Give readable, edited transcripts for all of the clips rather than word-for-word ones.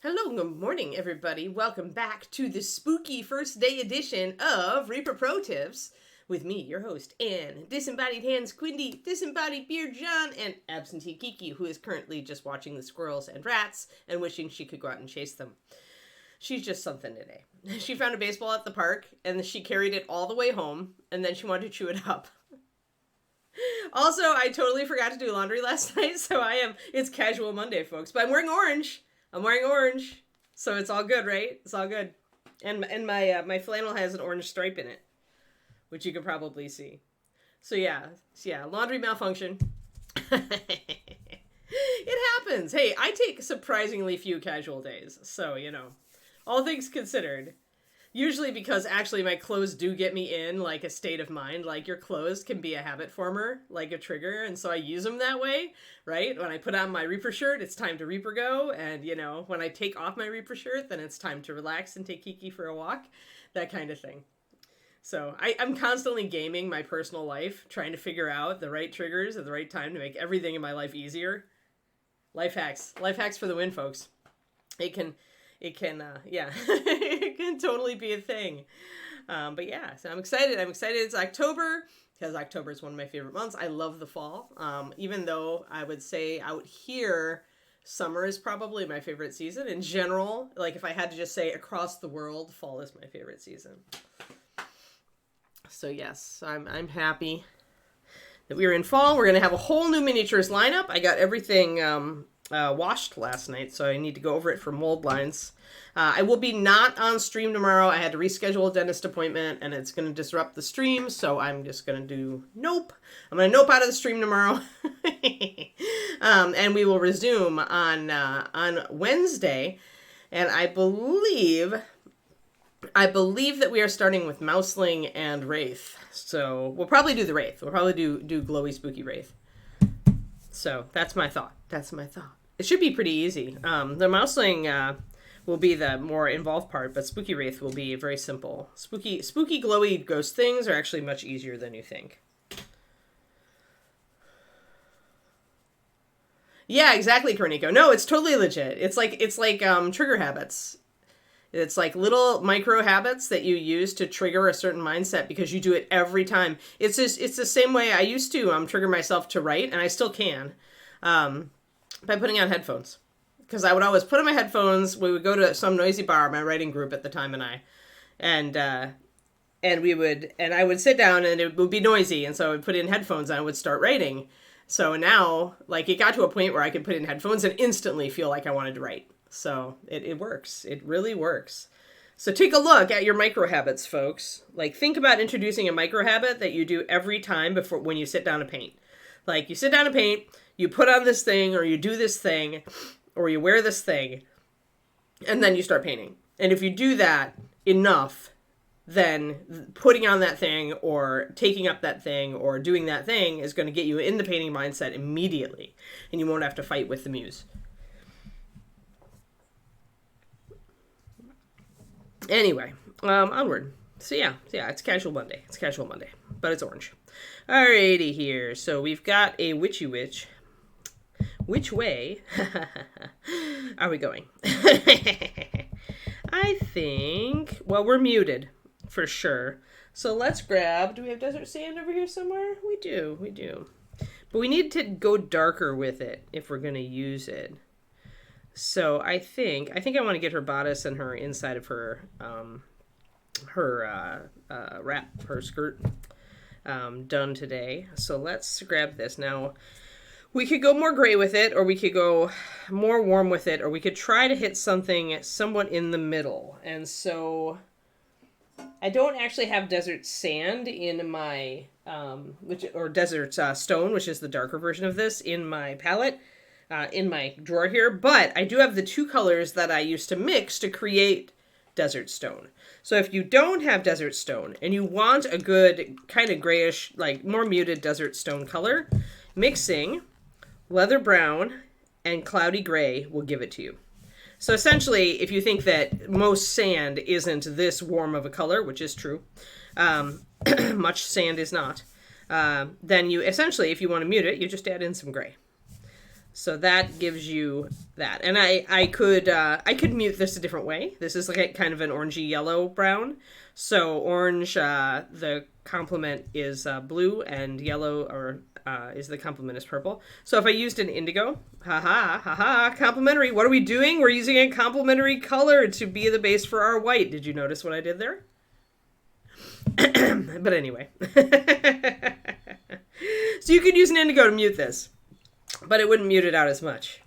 Hello, good morning, everybody. Welcome back to the spooky first day edition of Reaper Pro Tips with me, your host, Anne, Disembodied Hands Quindy, Disembodied Beard John, and Absentee Kiki, who is currently just watching the squirrels and rats and wishing she could go out and chase them. She's just something today. She found a baseball at the park, and she carried it all the way home, and then she wanted to chew it up. Also, I totally forgot to do laundry last night, so it's casual Monday, folks, but I'm wearing orange. So it's all good, right? It's all good. And my flannel has an orange stripe in it, which you can probably see. So yeah, laundry malfunction. It happens. Hey, I take surprisingly few casual days, so, all things considered. Usually because actually my clothes do get me in, like, a state of mind. Like, your clothes can be a habit former, like a trigger, and so I use them that way, right? When I put on my Reaper shirt, it's time to Reaper go, and, when I take off my Reaper shirt, then it's time to relax and take Kiki for a walk, that kind of thing. So I'm constantly gaming my personal life, trying to figure out the right triggers at the right time to make everything in my life easier. Life hacks for the win, folks. It can it can totally be a thing. But yeah, so I'm excited. It's October, because October is one of my favorite months. I love the fall. Even though I would say out here, summer is probably my favorite season. In general, like if I had to just say across the world, fall is my favorite season. So yes, I'm happy that we are in fall. We're going to have a whole new miniatures lineup. I got everything washed last night, so I need to go over it for mold lines. I will be not on stream tomorrow. I had to reschedule a dentist appointment, and it's going to disrupt the stream, so I'm just going to do nope. I'm going to nope out of the stream tomorrow. And we will resume on Wednesday, and I believe that we are starting with Mouseling and Wraith. So we'll probably do the Wraith. We'll probably do glowy spooky Wraith. So that's my thought. It should be pretty easy. The Mouseling will be the more involved part, but Spooky Wraith will be very simple. Spooky glowy ghost things are actually much easier than you think. Yeah, exactly, Cornico. No, it's totally legit. It's like trigger habits. It's like little micro habits that you use to trigger a certain mindset because you do it every time. It's the same way I used to trigger myself to write, and I still can, by putting on headphones. Because I would always put on my headphones. We would go to some noisy bar, my writing group at the time, and I would sit down and it would be noisy, and so I would put in headphones and I would start writing. So now, like, it got to a point where I could put in headphones and instantly feel like I wanted to write. So it works. It really works. So take a look at your micro habits, folks. Like, think about introducing a micro habit that you do every time when you sit down to paint. Like, you sit down to paint, you put on this thing, or you do this thing, or you wear this thing, and then you start painting. And if you do that enough, then putting on that thing or taking up that thing or doing that thing is going to get you in the painting mindset immediately, and you won't have to fight with the muse. Anyway, onward. So yeah, it's casual Monday. But it's orange. Alrighty here. So we've got a witchy witch. Which way are we going? I think, well, we're muted for sure. So let's grab, do we have desert sand over here somewhere? We do. But we need to go darker with it if we're going to use it. So I think I want to get her bodice and her inside of her wrap, her skirt, done today. So let's grab this. Now, we could go more gray with it, or we could go more warm with it, or we could try to hit something somewhat in the middle. And so I don't actually have desert sand in my, desert stone, which is the darker version of this, in my palette. In my drawer here, but I do have the two colors that I used to mix to create desert stone. So if you don't have desert stone and you want a good kind of grayish, like more muted desert stone color, mixing leather brown and cloudy gray will give it to you. So essentially, if you think that most sand isn't this warm of a color, which is true, much sand is not, then you essentially, if you want to mute it, you just add in some gray. So that gives you that. And I could mute this a different way. This is like a kind of an orangey yellow brown. So orange, the complement is blue, and yellow is the complement is purple. So if I used an indigo, complementary. What are we doing? We're using a complementary color to be the base for our white. Did you notice what I did there? But anyway. So you could use an indigo to mute this, but it wouldn't mute it out as much.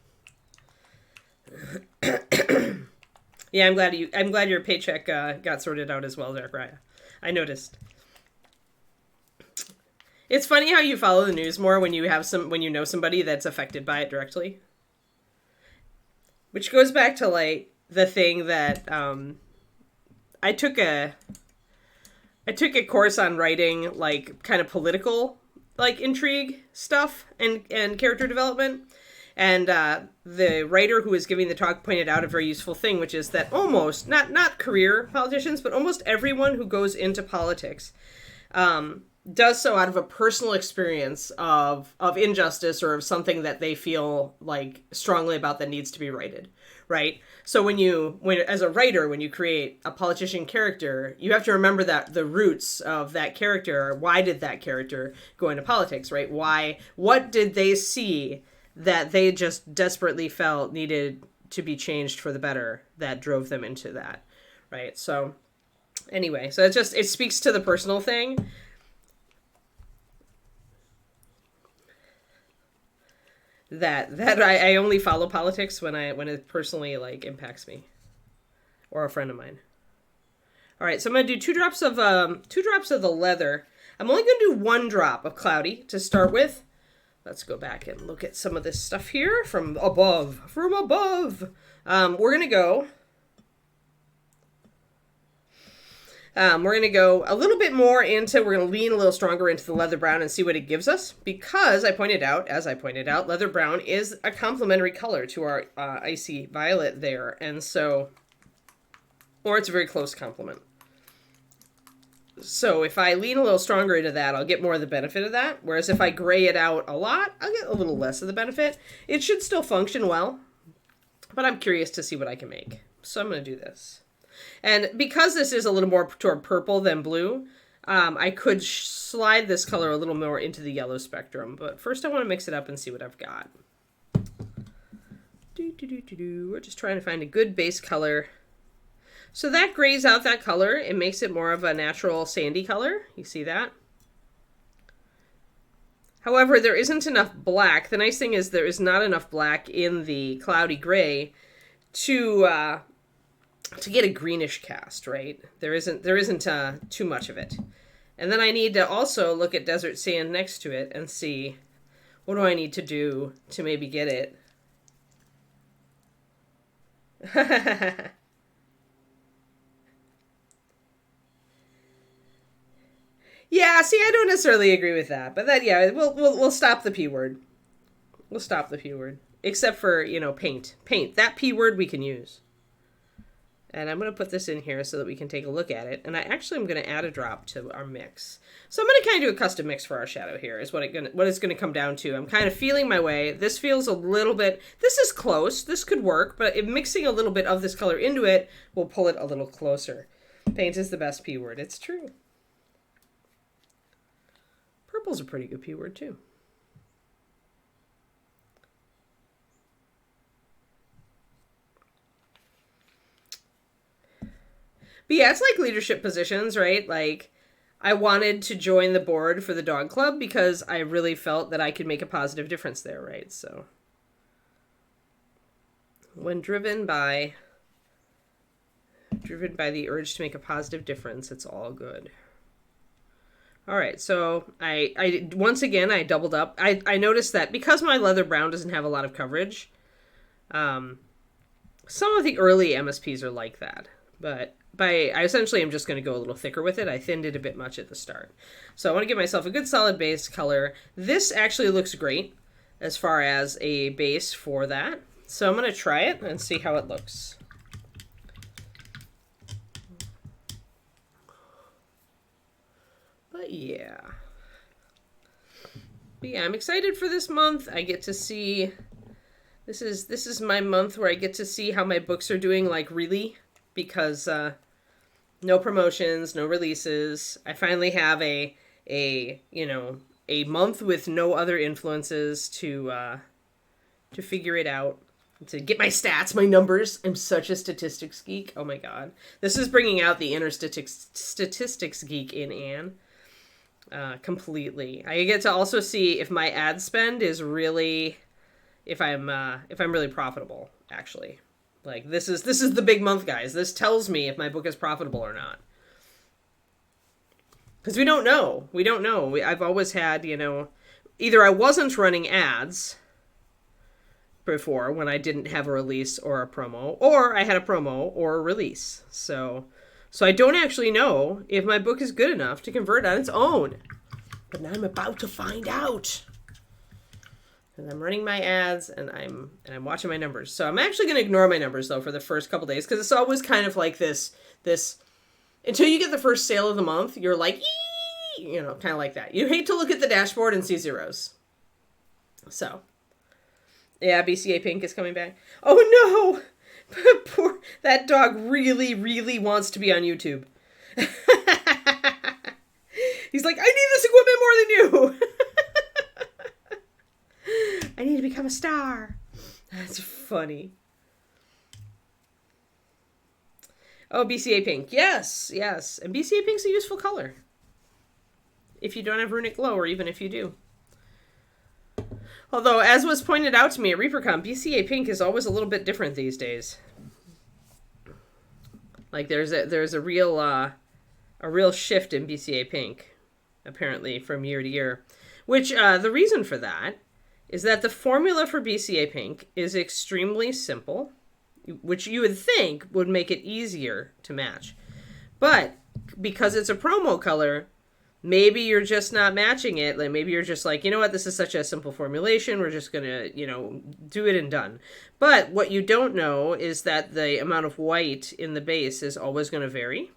Yeah, I'm glad your paycheck got sorted out as well, Zachariah. I noticed. It's funny how you follow the news more when you know somebody that's affected by it directly. Which goes back to like the thing that I took a course on writing like kind of political like intrigue stuff and character development. And the writer who was giving the talk pointed out a very useful thing, which is that almost, not career politicians, but almost everyone who goes into politics does so out of a personal experience of injustice or of something that they feel like strongly about that needs to be righted, right? So when as a writer, when you create a politician character, you have to remember that the roots of that character, why did that character go into politics, right? What did they see that they just desperately felt needed to be changed for the better that drove them into that, right? So anyway, so it speaks to the personal thing. That I only follow politics when it personally like impacts me or a friend of mine. All right, so I'm gonna do 2 drops of the leather. I'm only gonna do 1 drop of cloudy to start with. Let's go back and look at some of this stuff here from above. We're gonna go. We're gonna go a little bit more into. We're gonna lean a little stronger into the leather brown and see what it gives us, because as I pointed out, leather brown is a complementary color to our icy violet there, and so, or it's a very close complement. So if I lean a little stronger into that, I'll get more of the benefit of that. Whereas if I gray it out a lot, I'll get a little less of the benefit. It should still function well, but I'm curious to see what I can make. So I'm going to do this. And because this is a little more toward purple than blue, I could slide this color a little more into the yellow spectrum. But first I want to mix it up and see what I've got. We're just trying to find a good base color. So that grays out that color. It makes it more of a natural sandy color. You see that? However, there isn't enough black. The nice thing is there is not enough black in the cloudy gray to get a greenish cast, right? There isn't too much of it. And then I need to also look at desert sand next to it and see what do I need to do to maybe get it. Yeah, see, I don't necessarily agree with that, but that, yeah, we'll stop the P word. We'll stop the P word, except for, paint. That P word we can use. And I'm going to put this in here so that we can take a look at it. And I'm going to add a drop to our mix. So I'm going to kind of do a custom mix for our shadow here is what it's going to come down to. I'm kind of feeling my way. This feels a little bit, this is close. This could work, but if mixing a little bit of this color into it will pull it a little closer. Paint is the best P word. It's true. Purple's a pretty good P word too. But yeah, it's like leadership positions, right? Like, I wanted to join the board for the dog club because I really felt that I could make a positive difference there, right? So, when driven by the urge to make a positive difference, it's all good. All right, so I once again, I doubled up. I noticed that because my leather brown doesn't have a lot of coverage, some of the early MSPs are like that. But I essentially am just going to go a little thicker with it. I thinned it a bit much at the start. So I want to give myself a good solid base color. This actually looks great as far as a base for that. So I'm going to try it and see how it looks. But yeah. But yeah, I'm excited for this month. I get to see... This is my month where I get to see how my books are doing, like, really. Because no promotions, no releases. I finally have a month with no other influences to figure it out, to get my stats, my numbers. I'm such a statistics geek. Oh my god, this is bringing out the inner statistics geek in Anne completely. I get to also see if my ad spend is really, if I'm really profitable. Actually, like this is the big month, guys. This tells me if my book is profitable or not. Because we don't know. I've always had, either I wasn't running ads before when I didn't have a release or a promo, or I had a promo or a release. So I don't actually know if my book is good enough to convert on its own. But now I'm about to find out. And I'm running my ads and I'm watching my numbers. So I'm actually going to ignore my numbers though for the first couple days, because it's always kind of like this until you get the first sale of the month, you're like, kind of like that. You hate to look at the dashboard and see zeros. So, yeah, BCA Pink is coming back. Oh no! Poor, that dog really, really wants to be on YouTube. He's like, I need this equipment more than you! I need to become a star. That's funny. Oh, BCA Pink. Yes. And BCA Pink's a useful color. If you don't have Runic Glow, or even if you do. Although, as was pointed out to me at ReaperCon, BCA Pink is always a little bit different these days. Like, there's a real shift in BCA Pink, apparently, from year to year. Which, the reason for that is that the formula for BCA Pink is extremely simple, which you would think would make it easier to match. But because it's a promo color, maybe you're just not matching it. Like, maybe you're just like, you know what, this is such a simple formulation, we're just going to, do it and done. But what you don't know is that the amount of white in the base is always going to vary.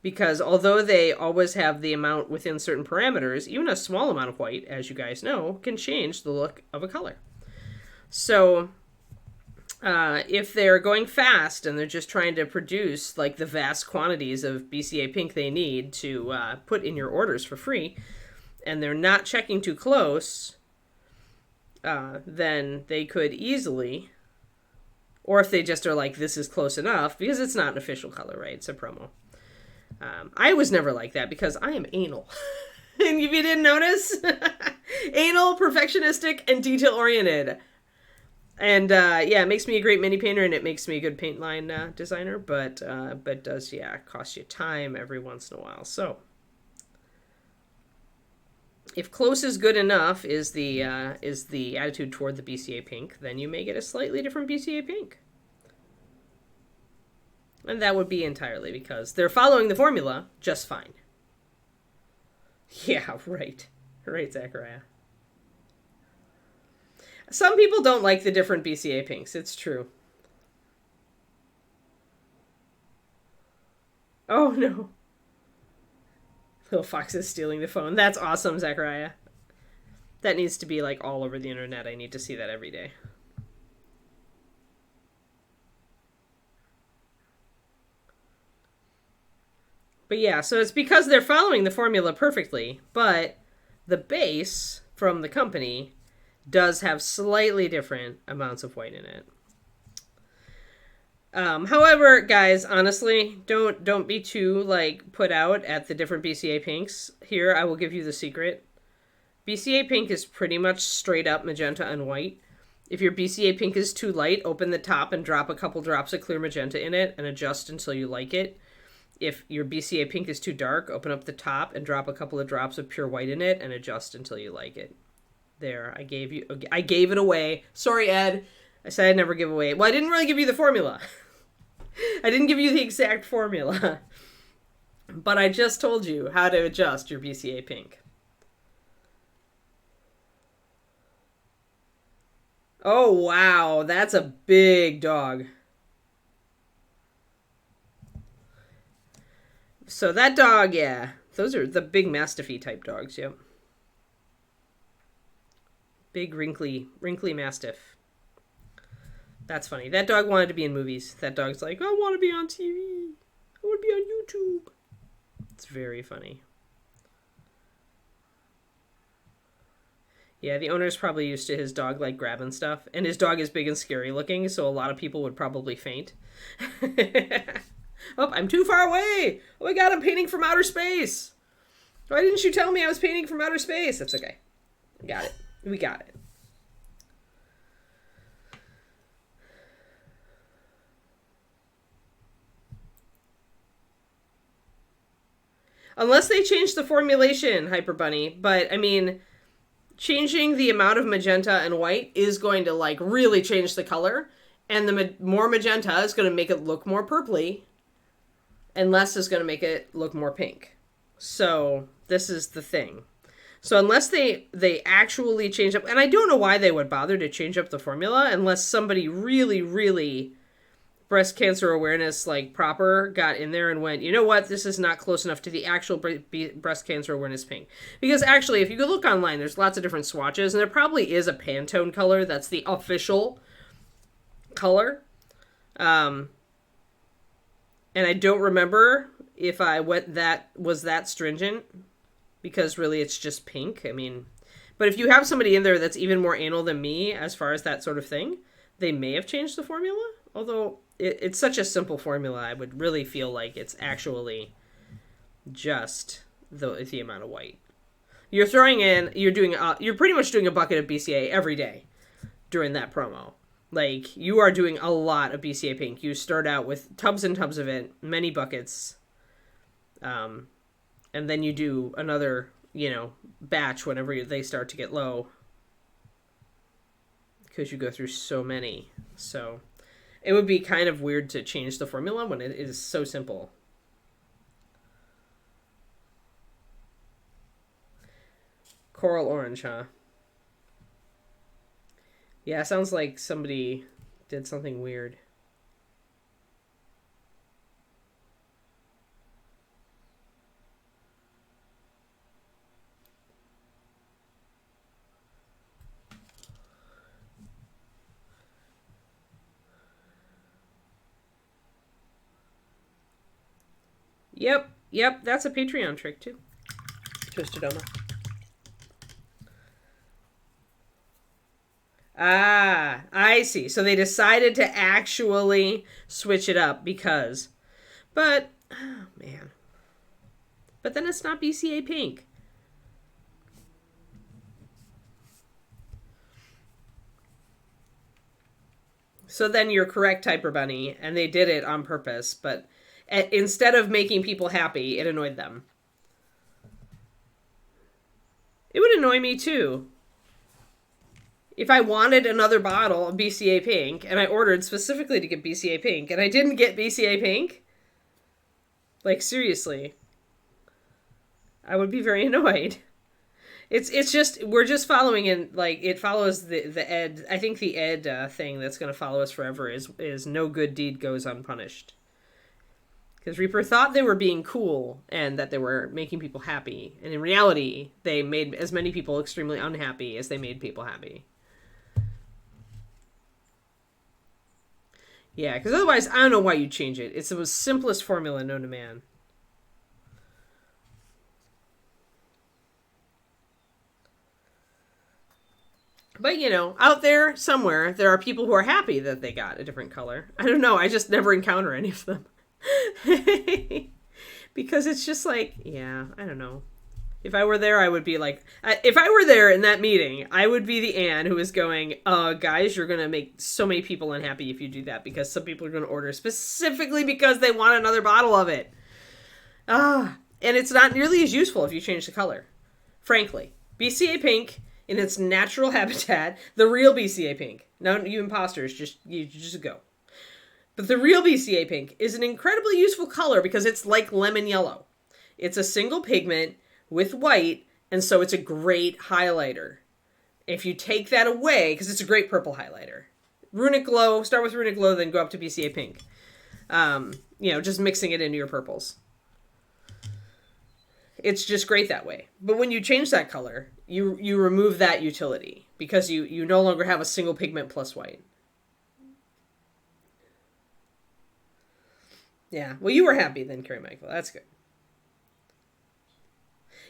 Because although they always have the amount within certain parameters, even a small amount of white, as you guys know, can change the look of a color. So if they're going fast and they're just trying to produce like the vast quantities of BCA Pink they need to put in your orders for free, and they're not checking too close, then they could easily, or if they just are like, this is close enough, because it's not an official color, right? It's a promo. I was never like that because I am anal. And if you didn't notice, anal, perfectionistic, and detail-oriented. And it makes me a great mini painter, and it makes me a good paint line designer, but does cost you time every once in a while. So if close is good enough is the attitude toward the BCA Pink, then you may get a slightly different BCA Pink. And that would be entirely because they're following the formula just fine. Yeah, right. Right, Zachariah. Some people don't like the different BCA Pinks. It's true. Oh, no. Little Fox is stealing the phone. That's awesome, Zachariah. That needs to be, like, all over the internet. I need to see that every day. But yeah, so it's because they're following the formula perfectly, but the base from the company does have slightly different amounts of white in it. However, guys, honestly, don't be too put out at the different BCA Pinks. Here, I will give you the secret. BCA Pink is pretty much straight up magenta and white. If your BCA Pink is too light, open the top and drop a couple drops of clear magenta in it and adjust until you like it. If your BCA Pink is too dark, open up the top and drop a couple of drops of pure white in it and adjust until you like it. There, I gave it away. Sorry, Ed. I said I'd never give away. Well, I didn't really give you the formula. I didn't give you the exact formula. But I just told you how to adjust your BCA Pink. Oh, wow. That's a big dog. So that dog, yeah. Those are the big Mastiffy type dogs, yep. Big wrinkly Mastiff. That's funny. That dog wanted to be in movies. That dog's like, I want to be on TV. I want to be on YouTube. It's very funny. Yeah, the owner's probably used to his dog, like, grabbing stuff. And his dog is big and scary looking, so a lot of people would probably faint. Oh, I'm too far away! Oh my god, I'm painting from outer space! Why didn't you tell me I was painting from outer space? That's okay. We got it. We got it. Unless they change the formulation, Hyper Bunny. But, I mean, changing the amount of magenta and white is going to, like, really change the color. And the more magenta is going to make it look more purpley. And less is going to make it look more pink. So, this is the thing. So, unless they actually change up... And I don't know why they would bother to change up the formula unless somebody really, really... breast cancer awareness, like, proper, got in there and went, you know what, this is not close enough to the actual breast cancer awareness pink. Because actually, if you go look online, there's lots of different swatches, and there probably is a Pantone color that's the official color. And I don't remember if was that stringent, because really it's just pink. I mean, but if you have somebody in there that's even more anal than me as far as that sort of thing, they may have changed the formula, although... It's such a simple formula, I would really feel like it's actually just the amount of white. You're pretty much doing a bucket of BCA every day during that promo. Like, you are doing a lot of BCA pink. You start out with tubs and tubs of it, many buckets, and then you do another, batch whenever they start to get low. Because you go through so many, so... It would be kind of weird to change the formula when it is so simple. Coral orange, huh? Yeah, sounds like somebody did something weird. Yep, that's a Patreon trick, too. Twistedoma. Ah, I see. So they decided to actually switch it up because... But, oh, man. But then it's not BCA pink. So then you're correct, Hyper Bunny, and they did it on purpose, but... Instead of making people happy, it annoyed them. It would annoy me too. If I wanted another bottle of BCA pink, and I ordered specifically to get BCA pink, and I didn't get BCA pink, like, seriously, I would be very annoyed. It's just, we're just following in, like, it follows the Ed, I think the Ed thing that's going to follow us forever is no good deed goes unpunished. Because Reaper thought they were being cool and that they were making people happy. And in reality, they made as many people extremely unhappy as they made people happy. Yeah, because otherwise, I don't know why you'd change it. It's the most simplest formula known to man. But, out there, somewhere, there are people who are happy that they got a different color. I don't know, I just never encounter any of them. Because it's just like, yeah, I don't know. If I were there, I would be like, if I were there in that meeting, I would be the Anne who is going, guys, you're going to make so many people unhappy if you do that, because some people are going to order specifically because they want another bottle of it. And it's not nearly as useful if you change the color. Frankly, BCA pink in its natural habitat, the real BCA pink. Now, you imposters, just go. But the real BCA pink is an incredibly useful color because it's like lemon yellow. It's a single pigment with white, and so it's a great highlighter. If you take that away, because it's a great purple highlighter. Runic Glow, start with Runic Glow, then go up to BCA pink. Just mixing it into your purples. It's just great that way. But when you change that color, you remove that utility because you no longer have a single pigment plus white. Yeah. Well, you were happy then, Carrie Michael. That's good.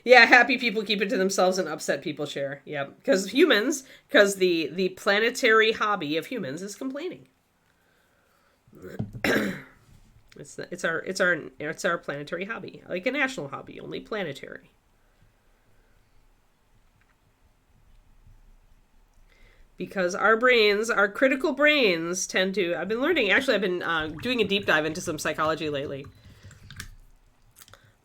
Yeah, happy people keep it to themselves and upset people share. Yep. Because the planetary hobby of humans is complaining. It's our planetary hobby, like a national hobby, only planetary. Because our critical brains tend to. I've been doing a deep dive into some psychology lately.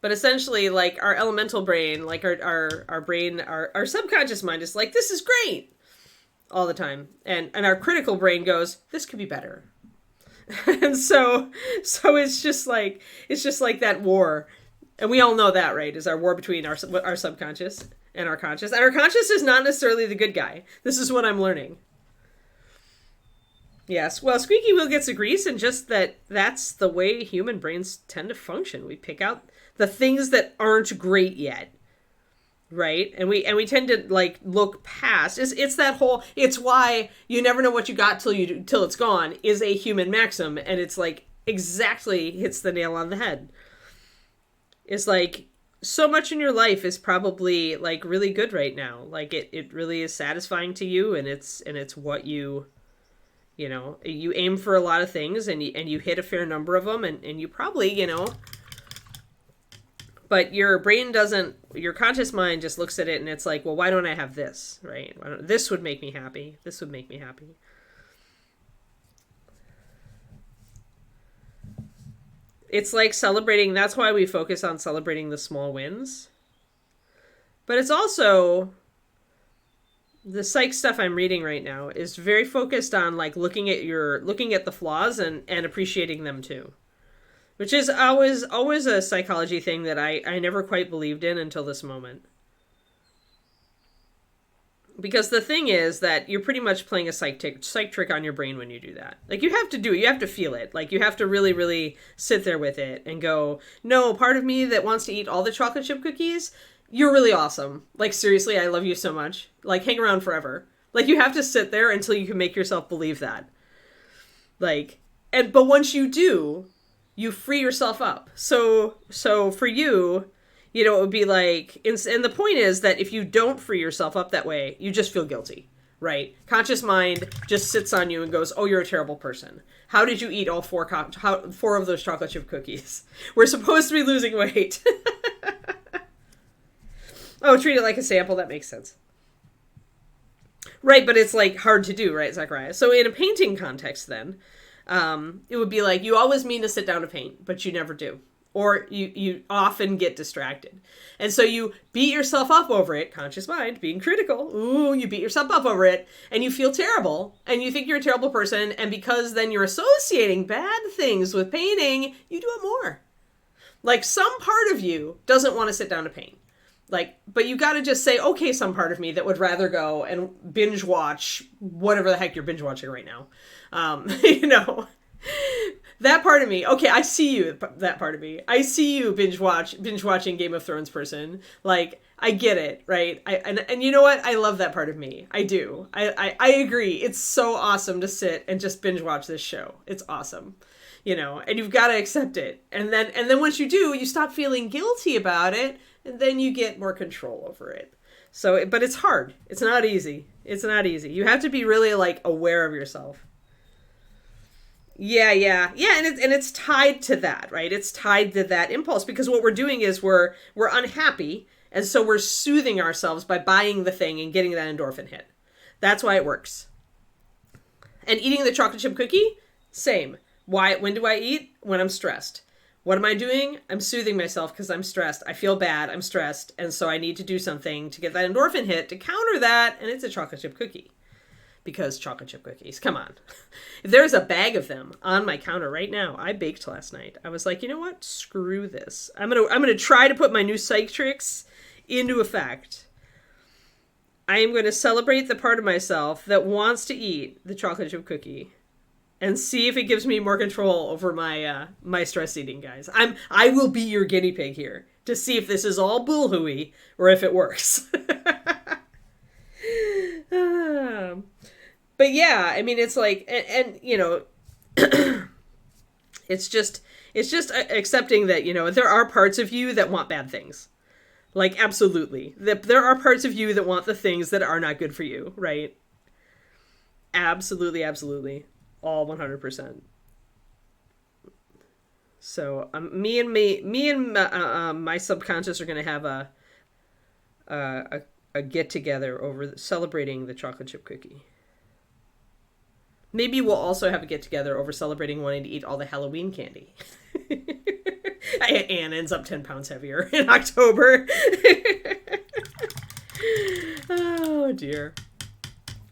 But essentially, like our elemental brain, like our brain, our subconscious mind is like, this is great all the time. And our critical brain goes, this could be better. And so it's just like that war. And we all know that, right? Is our war between our subconscious and our conscious. And our conscious is not necessarily the good guy. This is what I'm learning. Yes. Well, squeaky wheel gets the grease, and just that's the way human brains tend to function. We pick out the things that aren't great yet, right? And we tend to like look past. It's why you never know what you got till it's gone is a human maxim, and it's like exactly hits the nail on the head. It's like so much in your life is probably like really good right now. Like it really is satisfying to you, and it's what you aim for a lot of things, and you hit a fair number of them, and you probably, but your conscious mind just looks at it and it's like, well, why don't I have this, right? This would make me happy. This would make me happy. It's like celebrating. That's why we focus on celebrating the small wins. But it's also, the psych stuff I'm reading right now is very focused on like looking at the flaws and appreciating them too. Which is always a psychology thing that I never quite believed in until this moment. Because the thing is that you're pretty much playing a psych trick on your brain when you do that. Like, you have to feel it. Like, you have to really, really sit there with it and go, no, part of me that wants to eat all the chocolate chip cookies, you're really awesome. Like, seriously, I love you so much. Like, hang around forever. Like, you have to sit there until you can make yourself believe that. Like, but once you do, you free yourself up. So for you, it would be like, and the point is that if you don't free yourself up that way, you just feel guilty, right? Conscious mind just sits on you and goes, oh, you're a terrible person. How did you eat all four of those chocolate chip cookies? We're supposed to be losing weight. Oh, treat it like a sample. That makes sense. Right, but it's like hard to do, right, Zachariah? So in a painting context then, it would be like, you always mean to sit down to paint, but you never do. Or you often get distracted. And so you beat yourself up over it, conscious mind, being critical. Ooh, you beat yourself up over it, and you feel terrible, and you think you're a terrible person, and because then you're associating bad things with painting, you do it more. Like, some part of you doesn't want to sit down to paint. Like, but you got to just say, okay, some part of me that would rather go and binge watch whatever the heck you're binge watching right now. That part of me. Okay, I see you, that part of me. I see you binge watching Game of Thrones person. Like, I get it, right? And you know what? I love that part of me. I do. I agree. It's so awesome to sit and just binge watch this show. It's awesome. And you've got to accept it. And then once you do, you stop feeling guilty about it, and then you get more control over it. So, but it's hard. It's not easy. It's not easy. You have to be really, like, aware of yourself. Yeah, and it's tied to that, right? It's tied to that impulse, because what we're doing is we're unhappy, and so we're soothing ourselves by buying the thing and getting that endorphin hit. That's why it works. And eating the chocolate chip cookie, same. Why? When do I eat? When I'm stressed. What am I doing? I'm soothing myself because I'm stressed. I feel bad. I'm stressed, and so I need to do something to get that endorphin hit to counter that, and it's a chocolate chip cookie. Because chocolate chip cookies, come on. If there's a bag of them on my counter right now, I baked last night. I was like, you know what? Screw this. I'm gonna try to put my new psych tricks into effect. I am going to celebrate the part of myself that wants to eat the chocolate chip cookie, and see if it gives me more control over my my stress eating, guys. I will be your guinea pig here. to see if this is all bullhooey or if it works. But yeah, I mean, it's like, and you know, it's just accepting that, you know, there are parts of you that want bad things. Like, absolutely. There are parts of you that want the things that are not good for you, right? Absolutely, absolutely. All 100%. So, me and my subconscious are going to have a get-together over celebrating the chocolate chip cookie. Maybe we'll also have a get-together over celebrating wanting to eat all the Halloween candy. Anne ends up 10 pounds heavier in October. Oh, dear.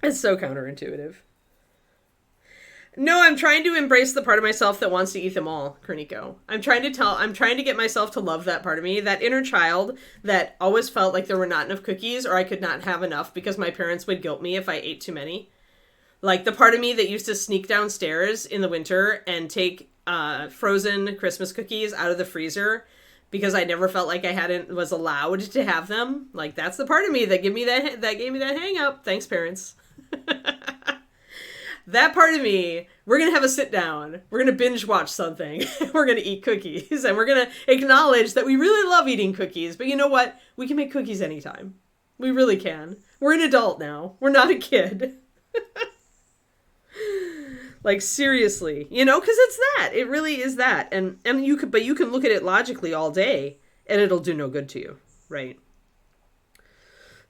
It's so counterintuitive. No, I'm trying to embrace the part of myself that wants to eat them all, Kerniko. I'm trying to get myself to love that part of me, that inner child that always felt like there were not enough cookies or I could not have enough because my parents would guilt me if I ate too many. Like the part of me that used to sneak downstairs in the winter and take frozen Christmas cookies out of the freezer because I never felt like I was allowed to have them. Like, that's the part of me that gave me that hang up. Thanks, parents. That part of me, we're going to have a sit down. We're going to binge watch something. We're going to eat cookies and we're going to acknowledge that we really love eating cookies. But you know what? We can make cookies anytime. We really can. We're an adult now. We're not a kid. Like, seriously, you know, because it's that. It really is that. And you can look at it logically all day and it'll do no good to you, right?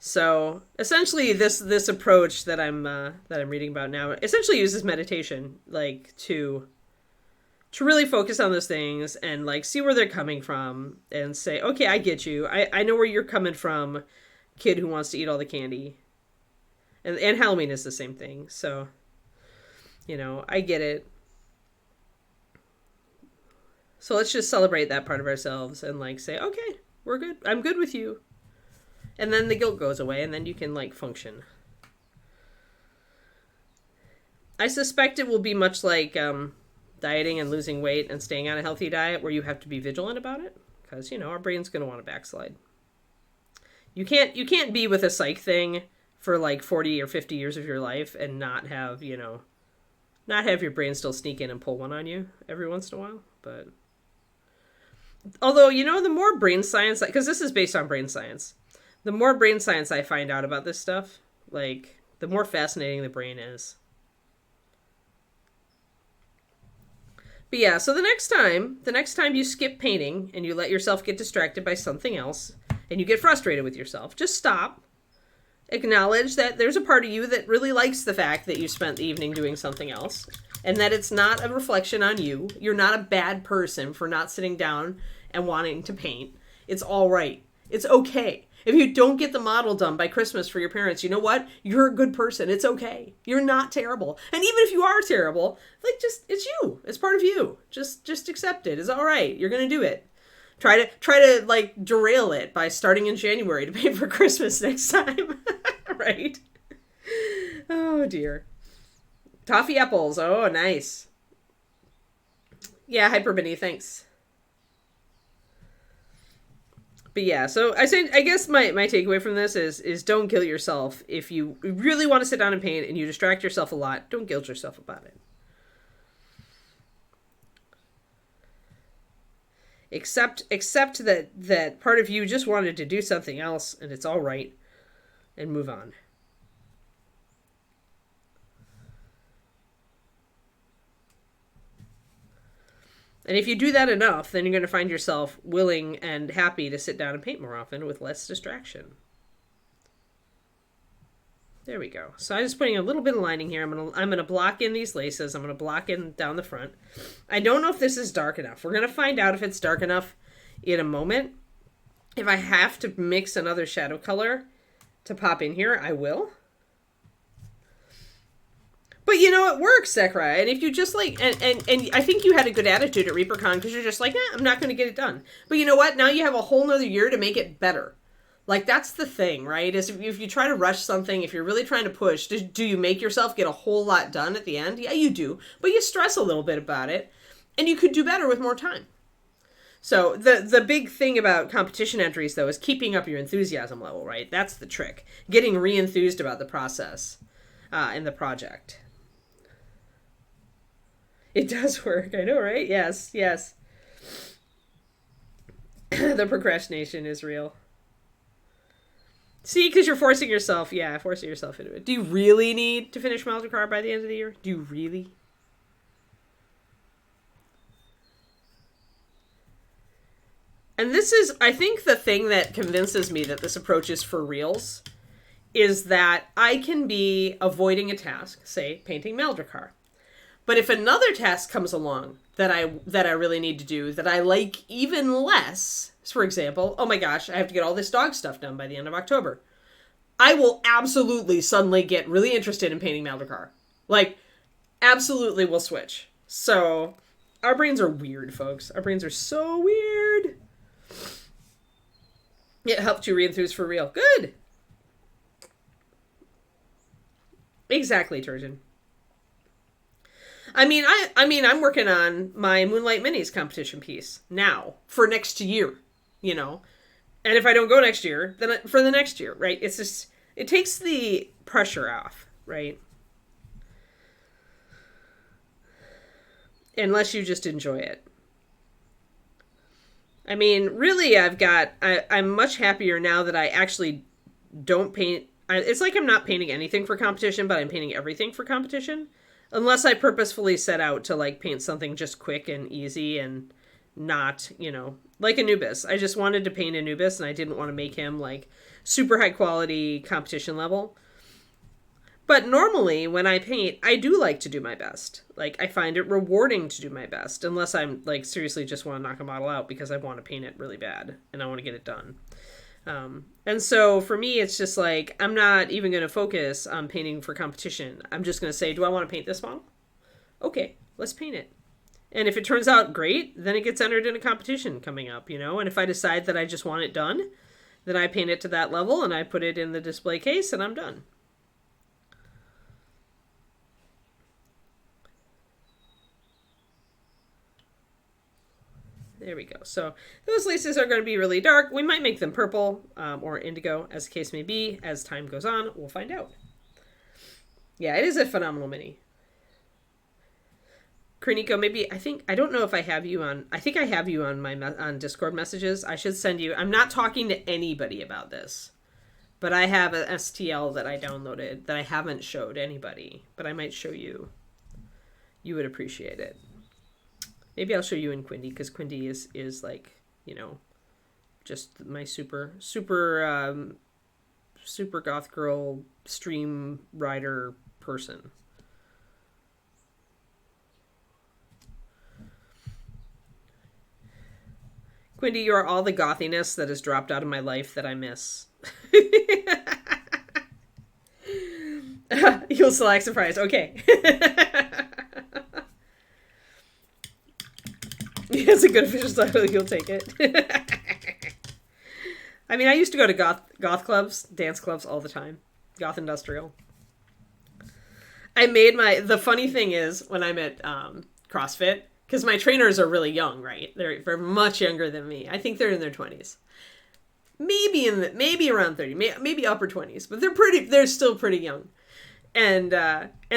So essentially this approach that I'm reading about now essentially uses meditation, like to really focus on those things and like see where they're coming from and say, okay, I get you. I know where you're coming from, kid who wants to eat all the candy. And Halloween is the same thing. So, you know, I get it. So let's just celebrate that part of ourselves and like say, okay, we're good. I'm good with you. And then the guilt goes away and then you can like function. I suspect it will be much like dieting and losing weight and staying on a healthy diet where you have to be vigilant about it because, you know, our brain's going to want to backslide. You can't be with a psych thing for like 40 or 50 years of your life and not have, you know, not have your brain still sneak in and pull one on you every once in a while. But although, you know, the more brain science, because this is based on brain science, the more brain science I find out about this stuff, like, the more fascinating the brain is. But yeah, so the next time you skip painting and you let yourself get distracted by something else and you get frustrated with yourself, just stop. Acknowledge that there's a part of you that really likes the fact that you spent the evening doing something else and that it's not a reflection on you. You're not a bad person for not sitting down and wanting to paint. It's all right. It's okay. If you don't get the model done by Christmas for your parents, you know what? You're a good person. It's okay. You're not terrible. And even if you are terrible, like, just, it's you. It's part of you. Just accept it. It's all right. You're going to do it. Try to like derail it by starting in January to pay for Christmas next time. Right? Oh dear. Toffee apples. Oh, nice. Yeah, Hyperbini, thanks. But yeah, so I guess my takeaway from this is don't guilt yourself. If you really want to sit down and paint and you distract yourself a lot, don't guilt yourself about it. Accept that part of you just wanted to do something else and it's all right, and move on. And if you do that enough, then you're going to find yourself willing and happy to sit down and paint more often with less distraction. There we go. So I'm just putting a little bit of lining here. I'm gonna block in these laces. I'm gonna block in down the front. I don't know if this is dark enough. We're gonna find out if it's dark enough in a moment. If I have to mix another shadow color to pop in here, I will. But you know, it works, Sakurai. And if you just like, and I think you had a good attitude at ReaperCon because you're just like, I'm not going to get it done. But you know what? Now you have a whole nother year to make it better. Like, that's the thing, right? Is if you try to rush something, if you're really trying to push, do you make yourself get a whole lot done at the end? Yeah, you do. But you stress a little bit about it. And you could do better with more time. So the big thing about competition entries, though, is keeping up your enthusiasm level, right? That's the trick. Getting re-enthused about the process in the project. It does work. I know, right? Yes, yes. The procrastination is real. See, because you're forcing yourself into it. Do you really need to finish Maldekar by the end of the year? Do you really? And this is, I think, the thing that convinces me that this approach is for reals, is that I can be avoiding a task, say, painting Maldekar. But if another task comes along that I really need to do, that I like even less, for example, oh my gosh, I have to get all this dog stuff done by the end of October, I will absolutely suddenly get really interested in painting Maldekar. Like, absolutely will switch. So, our brains are weird, folks. Our brains are so weird. It helped you re-enthuse for real. Good. Exactly, Turgeon. I mean, I'm working on my Moonlight Minis competition piece now for next year, you know. And if I don't go next year, then for the next year, right? It's just, it takes the pressure off, right? Unless you just enjoy it. I mean, really, I'm much happier now that I actually don't paint. It's like I'm not painting anything for competition, but I'm painting everything for competition. Unless I purposefully set out to, like, paint something just quick and easy and not, you know, like Anubis. I just wanted to paint Anubis, and I didn't want to make him, like, super high quality competition level. But normally, when I paint, I do like to do my best. Like, I find it rewarding to do my best, unless I'm, like, seriously just want to knock a model out because I want to paint it really bad, and I want to get it done. And so for me, it's just like, I'm not even going to focus on painting for competition. I'm just going to say, do I want to paint this model? Okay, let's paint it. And if it turns out great, then it gets entered in a competition coming up, you know? And if I decide that I just want it done, then I paint it to that level and I put it in the display case and I'm done. There we go. So those laces are going to be really dark. We might make them purple or indigo, as the case may be. As time goes on, we'll find out. Yeah, it is a phenomenal mini. Kreniko, maybe, I don't know if I have you on, I think I have you on on Discord messages. I should send you, I'm not talking to anybody about this, but I have an STL that I downloaded that I haven't showed anybody, but I might show you. You would appreciate it. Maybe I'll show you in Quindy, because Quindy is like, you know, just my super goth girl stream rider person. Quindy, you are all the gothiness that has dropped out of my life that I miss. You'll select surprise. Okay. It's a good official title. You'll take it. I mean, I used to go to goth clubs, dance clubs all the time. Goth industrial. I made the funny thing is when I'm at CrossFit, because my trainers are really young, right? They're much younger than me. I think they're in their 20s. Maybe around 30, maybe upper 20s, but they're still pretty young. And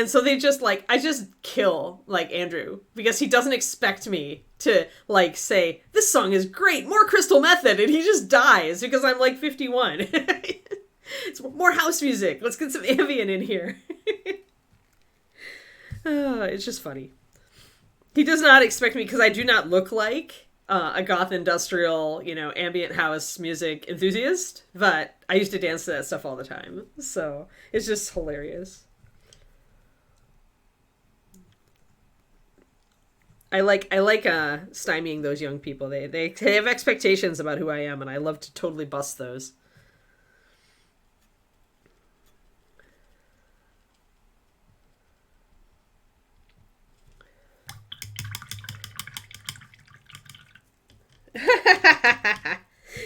so they just like, I just kill like Andrew because he doesn't expect me to like say, this song is great, more Crystal Method, and he just dies because I'm like 51. It's more house music. Let's get some ambient in here. It's just funny. He does not expect me because I do not look like a goth industrial, you know, ambient house music enthusiast, but I used to dance to that stuff all the time. So it's just hilarious. I like stymieing those young people. They have expectations about who I am, and I love to totally bust those.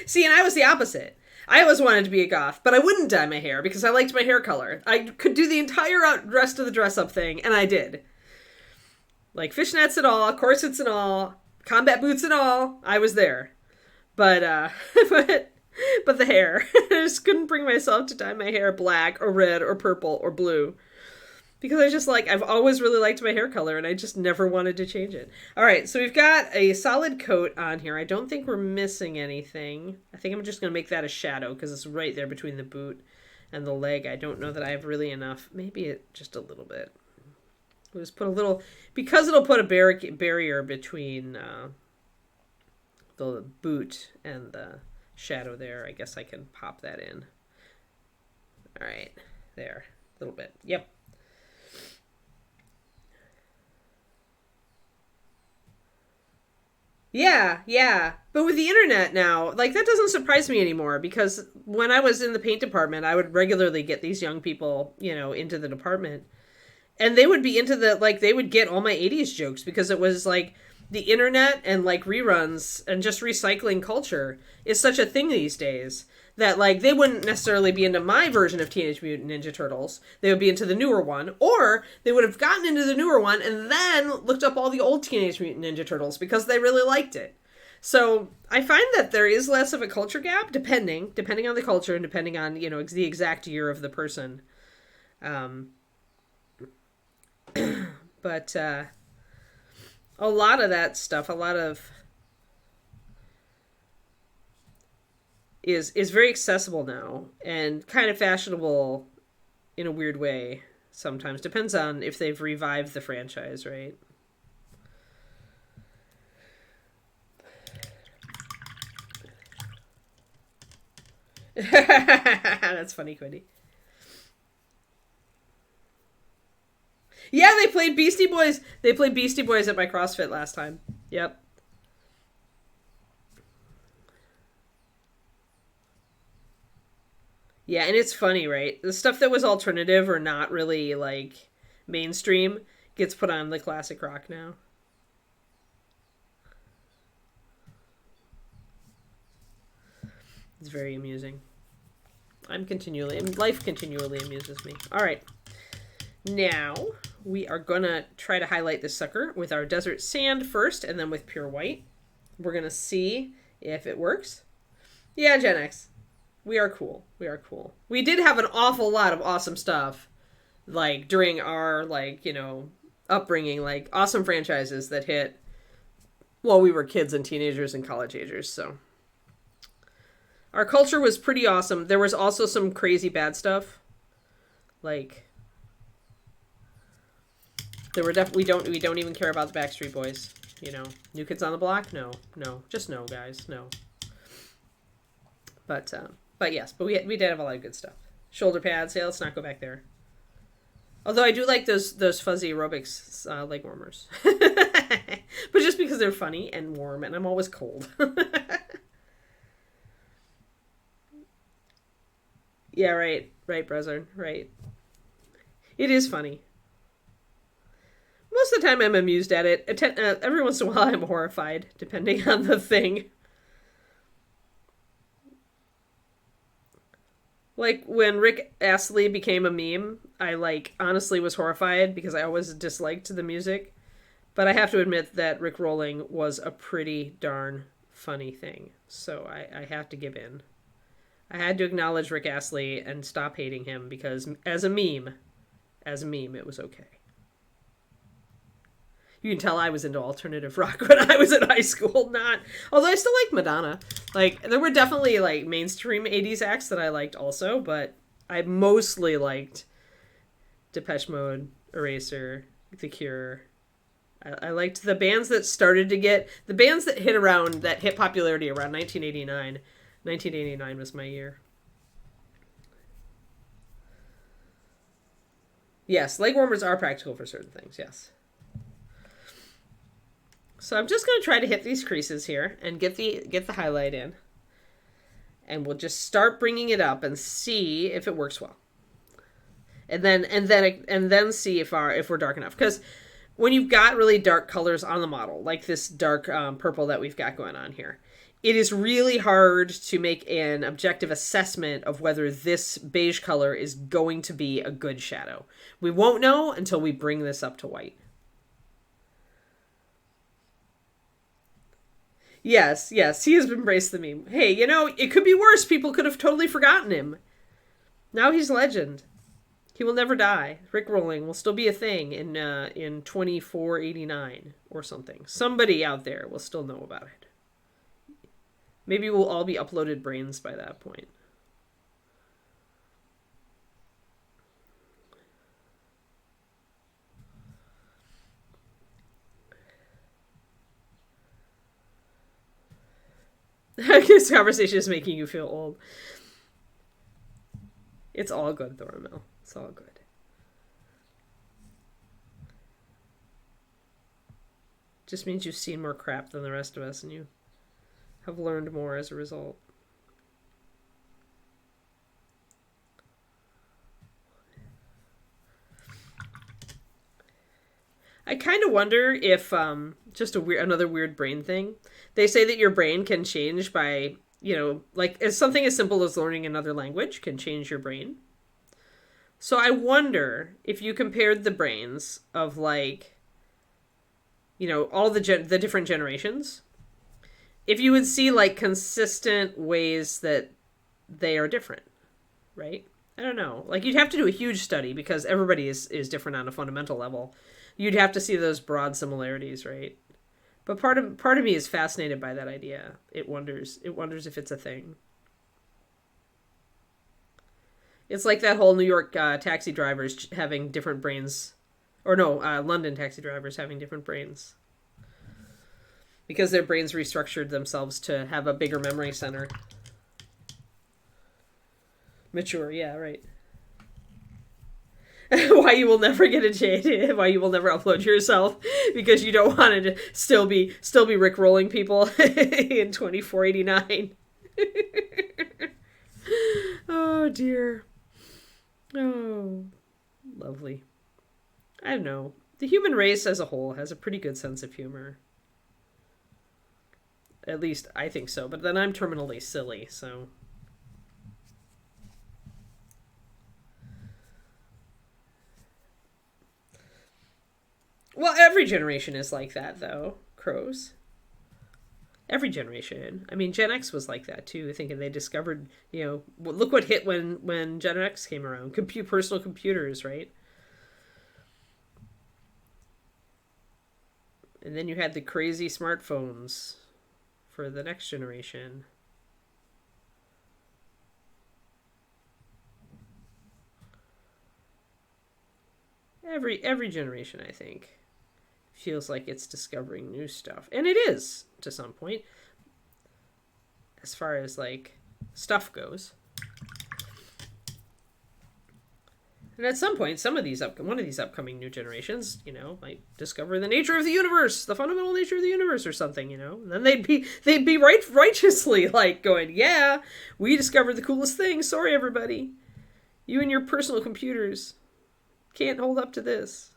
See, and I was the opposite. I always wanted to be a goth, but I wouldn't dye my hair because I liked my hair color. I could do the entire rest of the dress-up thing, and I did. Like fishnets and all, corsets and all, Combat boots and all, I was there. But, but the hair. I just couldn't bring myself to dye my hair black or red or purple or blue. Because I just I've always really liked my hair color and I just never wanted to change it. All right, so we've got a solid coat on here. I don't think we're missing anything. I think I'm just going to make that a shadow because it's right there between the boot and the leg. I don't know that I have really enough. Maybe just a little bit. We'll just put a little, because it'll put a barrier between the boot and the shadow there. I guess I can pop that in. All right, there, a little bit. Yep. Yeah. But with the internet now, that doesn't surprise me anymore because when I was in the paint department, I would regularly get these young people, into the department. And they would be into they would get all my 80s jokes because it was the internet and reruns and just recycling culture is such a thing these days that they wouldn't necessarily be into my version of Teenage Mutant Ninja Turtles. They would be into the newer one, or they would have gotten into the newer one and then looked up all the old Teenage Mutant Ninja Turtles because they really liked it. So I find that there is less of a culture gap depending on the culture and depending on, the exact year of the person. But a lot of that stuff, is very accessible now and kind of fashionable in a weird way sometimes. Depends on if they've revived the franchise, right? That's funny, Quindy. Yeah, they played Beastie Boys. They played Beastie Boys at my CrossFit last time. Yep. Yeah, and it's funny, right? The stuff that was alternative or not really mainstream gets put on the classic rock now. It's very amusing. Life continually amuses me. All right. Now, we are going to try to highlight this sucker with our desert sand first and then with pure white. We're going to see if it works. Yeah, Gen X. We are cool. We did have an awful lot of awesome stuff, during our, upbringing, awesome franchises that hit while we were kids and teenagers and college agers, so. Our culture was pretty awesome. There was also some crazy bad stuff. There were we don't even care about the Backstreet Boys. New Kids on the Block? No. Just no, guys. No. But yes, we did have a lot of good stuff. Shoulder pads, yeah, let's not go back there. Although I do like those fuzzy aerobics leg warmers. But just because they're funny and warm and I'm always cold. Yeah, right, Brezard, right. It is funny. Most of the time I'm amused at it. Every once in a while I'm horrified, depending on the thing. When Rick Astley became a meme, I honestly was horrified because I always disliked the music. But I have to admit that Rick rolling was a pretty darn funny thing. So I have to give in. I had to acknowledge Rick Astley and stop hating him because as a meme, it was okay. You can tell I was into alternative rock when I was in high school, although I still like Madonna. There were definitely mainstream 80s acts that I liked also, but I mostly liked Depeche Mode, Eraser, The Cure. I liked the bands that hit popularity around 1989. 1989 was my year. Yes, leg warmers are practical for certain things, yes. So I'm just going to try to hit these creases here and get the highlight in. And we'll just start bringing it up and see if it works well. And then see if we're dark enough. Because when you've got really dark colors on the model, like this dark purple that we've got going on here, it is really hard to make an objective assessment of whether this beige color is going to be a good shadow. We won't know until we bring this up to white. Yes, yes, he has embraced the meme. Hey, it could be worse. People could have totally forgotten him. Now he's legend. He will never die. Rickrolling will still be a thing in 2489 or something. Somebody out there will still know about it. Maybe we'll all be uploaded brains by that point. This conversation is making you feel old. It's all good, Thoramel. It's all good. Just means you've seen more crap than the rest of us, and you have learned more as a result. I kind of wonder if, just another weird brain thing. They say that your brain can change by, like something as simple as learning another language can change your brain. So I wonder if you compared the brains of like, all the different generations, if you would see like consistent ways that they are different, right? I don't know. Like you'd have to do a huge study because everybody is different on a fundamental level. You'd have to see those broad similarities, right? But part of me is fascinated by that idea. It wonders if it's a thing. It's like that whole New York taxi drivers having different brains, or no, London taxi drivers having different brains because their brains restructured themselves to have a bigger memory center. Mature, yeah, right. Why you will never get a jade, why you will never upload yourself, because you don't want to still be rickrolling people in 2489. Oh dear. Oh, lovely. I don't know. The human race as a whole has a pretty good sense of humor. At least I think so, but then I'm terminally silly, so... Well, every generation is like that, though, Crows. Every generation. I mean, Gen X was like that, too, thinking they discovered, look what hit when Gen X came around. Personal computers, right? And then you had the crazy smartphones for the next generation. Every generation, I think, feels like it's discovering new stuff. And it is, to some point, as far as, like, stuff goes. And at some point, one of these upcoming new generations, might discover the nature of the universe, the fundamental nature of the universe or something, And then they'd be righteously, like, going, yeah, we discovered the coolest thing. Sorry, everybody. You and your personal computers can't hold up to this.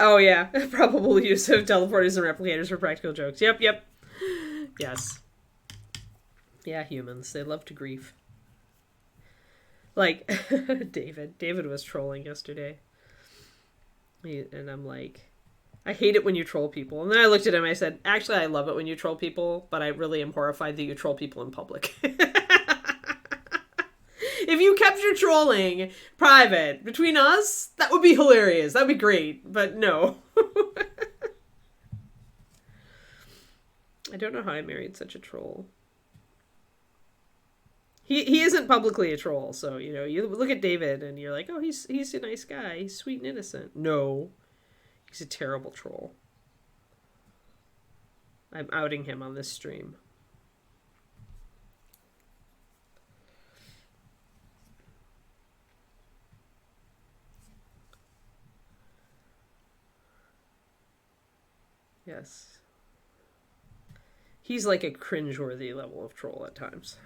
Oh, yeah. Probable use of teleporters and replicators for practical jokes. Yep. Yes. Yeah, humans. They love to grief. Like, David was trolling yesterday. And I'm like, I hate it when you troll people. And then I looked at him and I said, actually, I love it when you troll people, but I really am horrified that you troll people in public. If you kept your trolling private between us, that would be hilarious. That would be great. But no. I don't know how I married such a troll. He isn't publicly a troll, so, you look at David and you're like, oh, he's a nice guy. He's sweet and innocent. No. He's a terrible troll. I'm outing him on this stream. Yes. He's like a cringeworthy level of troll at times.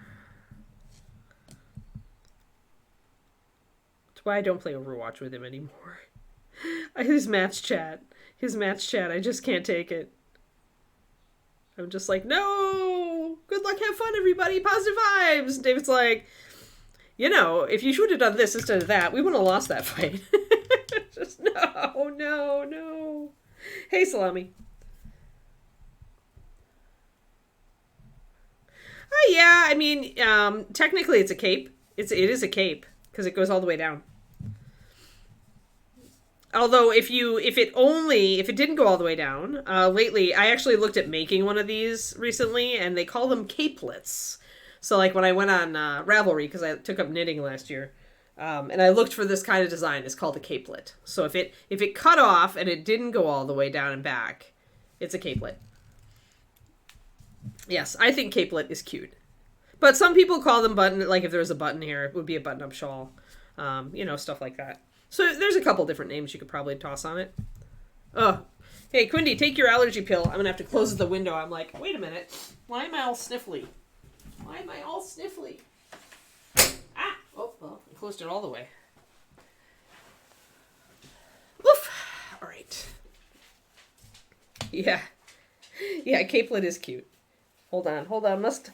That's why I don't play Overwatch with him anymore. His match chat, I just can't take it. I'm just like, no! Good luck, have fun, everybody! Positive vibes! And David's like, You know, if you should have done this instead of that, we wouldn't have lost that fight. Just no. Hey, Salami. Oh, yeah, I mean, technically it's a cape. It is a cape, because it goes all the way down. Although if it didn't go all the way down, lately I actually looked at making one of these recently, and they call them capelets. So like when I went on Ravelry, because I took up knitting last year, and I looked for this kind of design, it's called a capelet. So if it cut off and it didn't go all the way down and back, it's a capelet. Yes, I think capelet is cute. But some people call them button, like if there was a button here, it would be a button-up shawl. Stuff like that. So there's a couple different names you could probably toss on it. Oh, hey, Quindy, take your allergy pill. I'm going to have to close the window. I'm like, wait a minute. Why am I all sniffly? Ah! Oh, well, I closed it all the way. Woof! All right. Yeah. Yeah, capelet is cute. Hold on. Must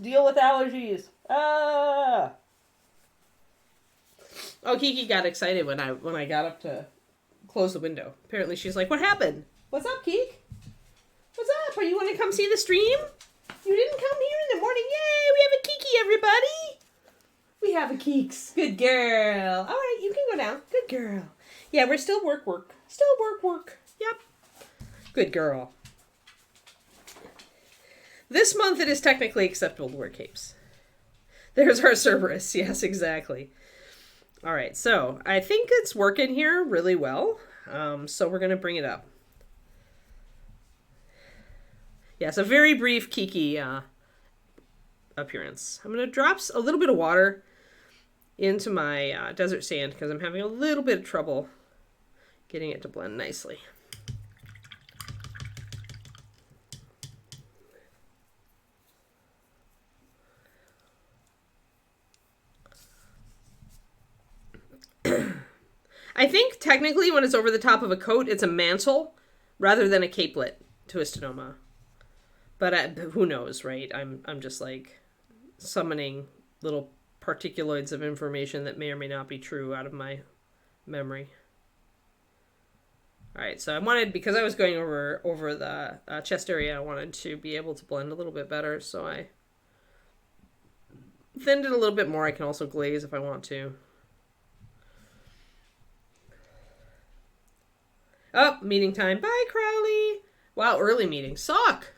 deal with allergies. Ah! Oh, Kiki got excited when I got up to close the window. Apparently she's like, what happened? What's up, Keek? What's up? Are you want to come see the stream? You didn't come here in the morning. Yay, we have a Kiki, everybody. We have a Keeks. Good girl. All right, you can go now. Good girl. Yeah, we're still work. Still work. Yep. Good girl. This month it is technically acceptable to wear capes. There's our Cerberus. Yes, exactly. All right, so I think it's working here really well. So we're going to bring it up. Yes, a very brief Kiki appearance. I'm going to drop a little bit of water into my desert sand because I'm having a little bit of trouble getting it to blend nicely. I think technically when it's over the top of a coat, it's a mantle rather than a capelet twistedoma. But who knows, right? I'm just like summoning little particuloids of information that may or may not be true out of my memory. All right, so I wanted, because I was going over the chest area, I wanted to be able to blend a little bit better, so I thinned it a little bit more. I can also glaze if I want to. Oh, meeting time. Bye, Crowley. Wow, early meeting. Suck.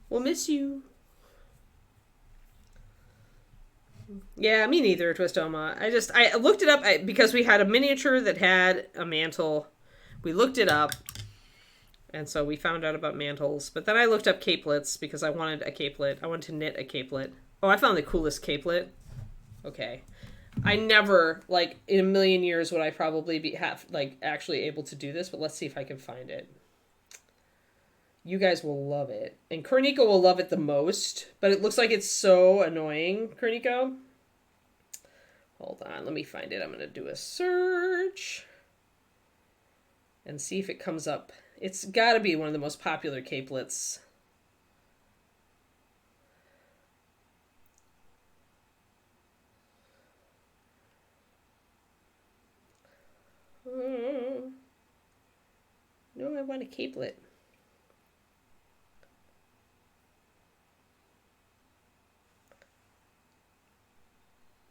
We'll miss you. Yeah, me neither, Twistoma. I looked it up because we had a miniature that had a mantle. We looked it up, and so we found out about mantles. But then I looked up capelets because I wanted a capelet. I wanted to knit a capelet. Oh, I found the coolest capelet. Okay. I never, like, in a million years would I probably be actually able to do this, but let's see if I can find it. You guys will love it. And Korniko will love it the most, but it looks like it's so annoying, Korniko. Hold on, let me find it. I'm going to do a search and see if it comes up. It's got to be one of the most popular capelets. No, I want a capelet.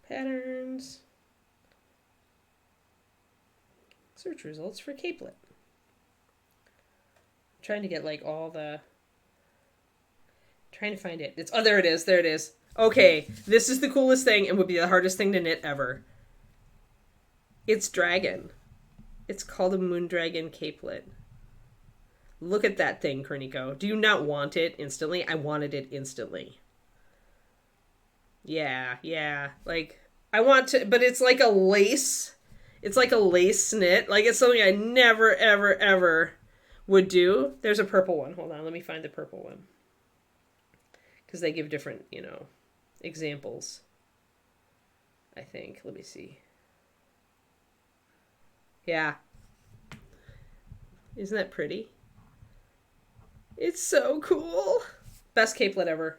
Patterns. Search results for capelet. I'm trying to get like all the... Trying to find it. There it is. There it is. Okay, this is the coolest thing and would be the hardest thing to knit ever. It's dragon. It's called a Moondragon capelet. Look at that thing, Korniko. Do you not want it instantly? I wanted it instantly. Yeah. Like, I want to, but it's like a lace. It's like a lace knit. Like, it's something I never, ever, ever would do. There's a purple one. Hold on, let me find the purple one. Because they give different, examples. I think. Let me see. Yeah. Isn't that pretty? It's so cool. Best capelet ever.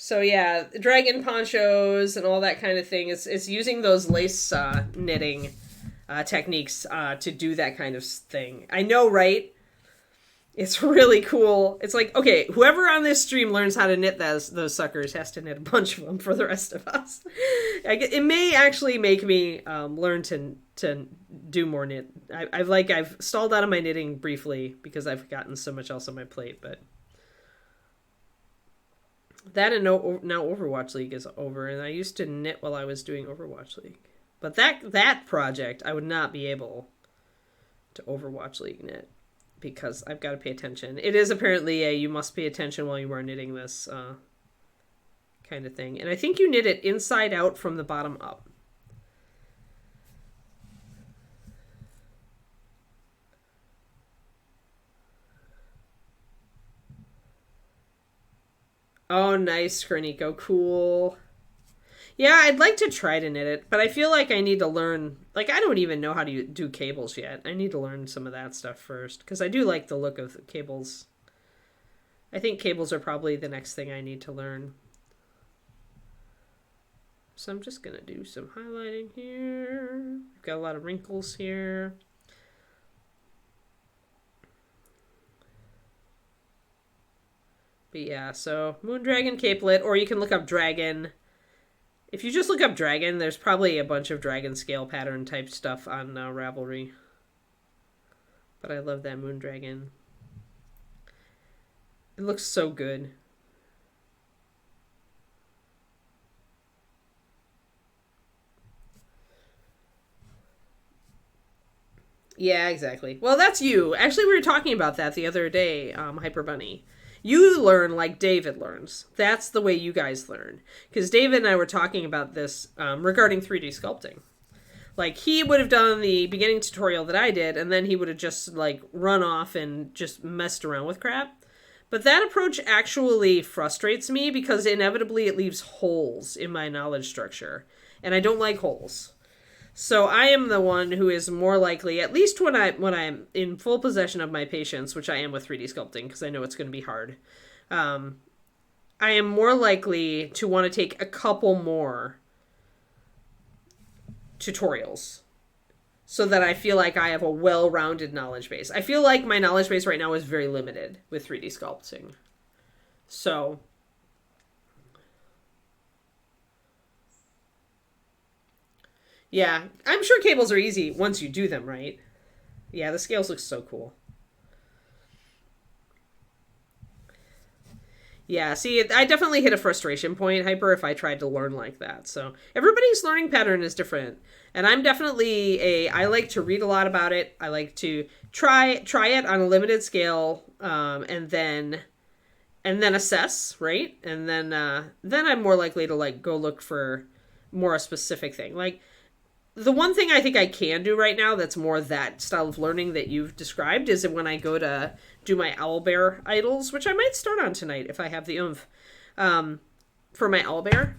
So yeah, dragon ponchos and all that kind of thing. It's using those lace knitting techniques to do that kind of thing. I know, right? It's really cool. It's like, okay, whoever on this stream learns how to knit those suckers has to knit a bunch of them for the rest of us. It may actually make me learn to do more knit. I've stalled out of my knitting briefly because I've gotten so much else on my plate, but that and now Overwatch League is over, and I used to knit while I was doing Overwatch League. But that project, I would not be able to Overwatch League knit because I've got to pay attention. It is apparently you must pay attention while you are knitting this kind of thing. And I think you knit it inside out from the bottom up. Oh, nice, Skerniko. Cool. Yeah, I'd like to try to knit it, but I feel like I need to learn... Like, I don't even know how to do cables yet. I need to learn some of that stuff first, because I do like the look of the cables. I think cables are probably the next thing I need to learn. So I'm just going to do some highlighting here. I've got a lot of wrinkles here. But yeah, so Moondragon Capelet, or you can look up Dragon. If you just look up Dragon, there's probably a bunch of Dragon scale pattern type stuff on Ravelry. But I love that Moondragon. It looks so good. Yeah, exactly. Well, that's you. Actually, we were talking about that the other day, Hyper Bunny. You learn like David learns. That's the way you guys learn. Because David and I were talking about this regarding 3D sculpting. Like, he would have done the beginning tutorial that I did, and then he would have just, like, run off and just messed around with crap. But that approach actually frustrates me because inevitably it leaves holes in my knowledge structure. And I don't like holes. So I am the one who is more likely, at least when I'm in full possession of my patience, which I am with 3D sculpting because I know it's going to be hard, I am more likely to want to take a couple more tutorials so that I feel like I have a well-rounded knowledge base. I feel like my knowledge base right now is very limited with 3D sculpting. So... yeah, I'm sure cables are easy once you do them, right? Yeah, the scales look so cool. Yeah, see, I definitely hit a frustration point, Hyper, if I tried to learn like that. So everybody's learning pattern is different. And I'm definitely I like to read a lot about it. I like to try it on a limited scale, and then assess, right? And then I'm more likely to, like, go look for more a specific thing. Like, the one thing I think I can do right now that's more that style of learning that you've described is when I go to do my owlbear idols, which I might start on tonight if I have the oomph, for my owlbear.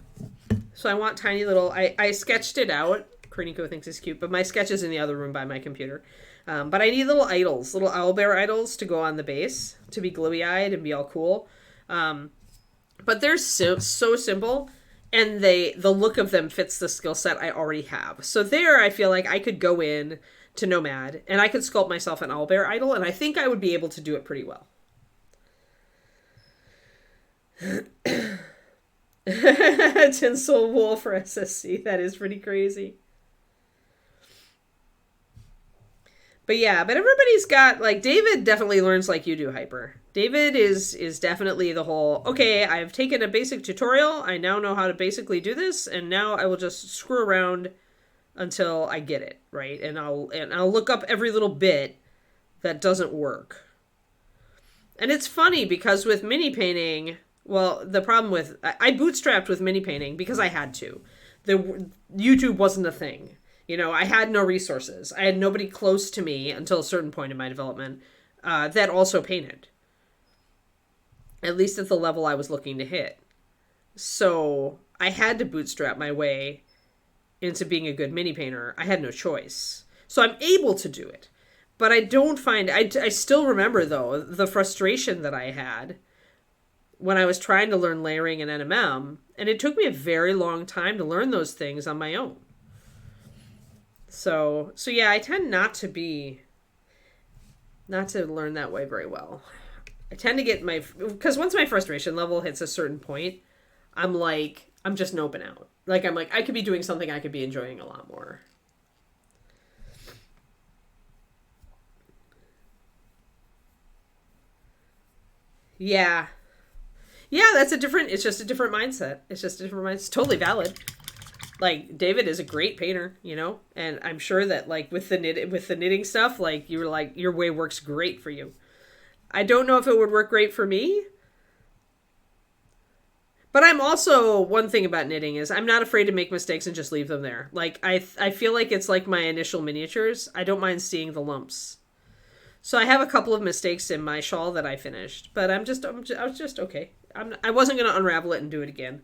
So I want tiny little... I sketched it out. Kreniko thinks it's cute, but my sketch is in the other room by my computer. But I need little idols, little owlbear idols to go on the base, to be glowy-eyed and be all cool. But they're so simple... and the look of them fits the skill set I already have. So there, I feel like I could go in to Nomad, and I could sculpt myself an owlbear idol, and I think I would be able to do it pretty well. Tinsel wool for SSC. That is pretty crazy. But yeah, but everybody's got, like, David definitely learns like you do, Hyper. David is definitely the whole, okay, I've taken a basic tutorial, I now know how to basically do this, and now I will just screw around until I get it, right? And I'll look up every little bit that doesn't work. And it's funny because with mini painting, well, the problem with, I bootstrapped with mini painting because I had to. YouTube wasn't a thing. You know, I had no resources. I had nobody close to me until a certain point in my development that also painted. At least at the level I was looking to hit. So I had to bootstrap my way into being a good mini painter. I had no choice. So I'm able to do it. But I don't find... I still remember, though, the frustration that I had when I was trying to learn layering and NMM, and it took me a very long time to learn those things on my own. So yeah, I tend not to learn that way very well. I tend to get because once my frustration level hits a certain point, I'm just noping out. Like, I'm like, I could be doing something I could be enjoying a lot more. Yeah. Yeah, it's just a different mindset. It's totally valid. Like, David is a great painter, and I'm sure that, like, with the knitting stuff, like, you're like, your way works great for you. I don't know if it would work great for me. But I'm also, one thing about knitting is I'm not afraid to make mistakes and just leave them there. Like, I feel like it's like my initial miniatures. I don't mind seeing the lumps. So I have a couple of mistakes in my shawl that I finished, but I was just okay. I wasn't going to unravel it and do it again.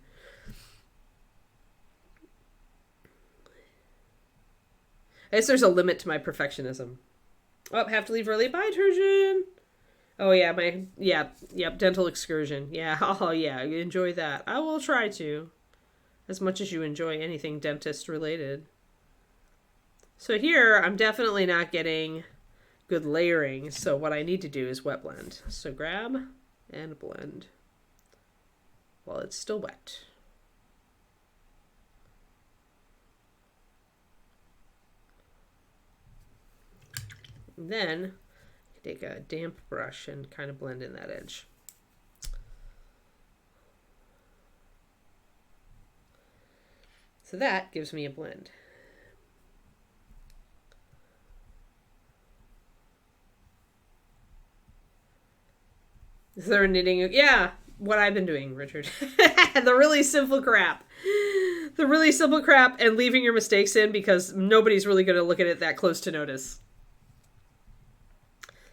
I guess there's a limit to my perfectionism. Oh, have to leave early. Bye, Turgeon. Oh yeah, dental excursion. Yeah, oh yeah, enjoy that. I will try to, as much as you enjoy anything dentist related. So here, I'm definitely not getting good layering, so what I need to do is wet blend. So grab and blend while it's still wet. And then take a damp brush and kind of blend in that edge. So that gives me a blend. Is there a knitting? Yeah, what I've been doing, Richard. The really simple crap. The really simple crap and leaving your mistakes in because nobody's really going to look at it that close to notice.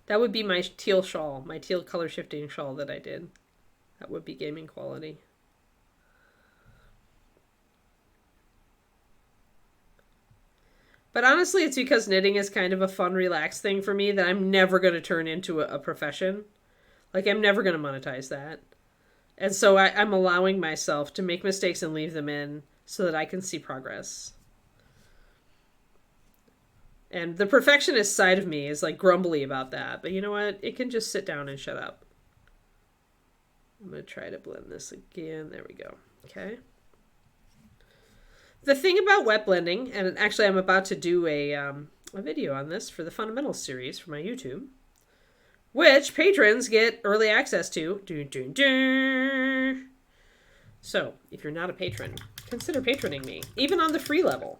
That would be my teal shawl, my teal color shifting shawl that I did. That would be gaming quality. But honestly, it's because knitting is kind of a fun, relaxed thing for me that I'm never going to turn into a profession. Like, I'm never going to monetize that. And so I'm allowing myself to make mistakes and leave them in so that I can see progress. And the perfectionist side of me is like grumbly about that. But you know what? It can just sit down and shut up. I'm going to try to blend this again. There we go. Okay. The thing about wet blending, and actually I'm about to do a video on this for the Fundamentals series for my YouTube, which patrons get early access to. So, if you're not a patron, consider patroning me, even on the free level.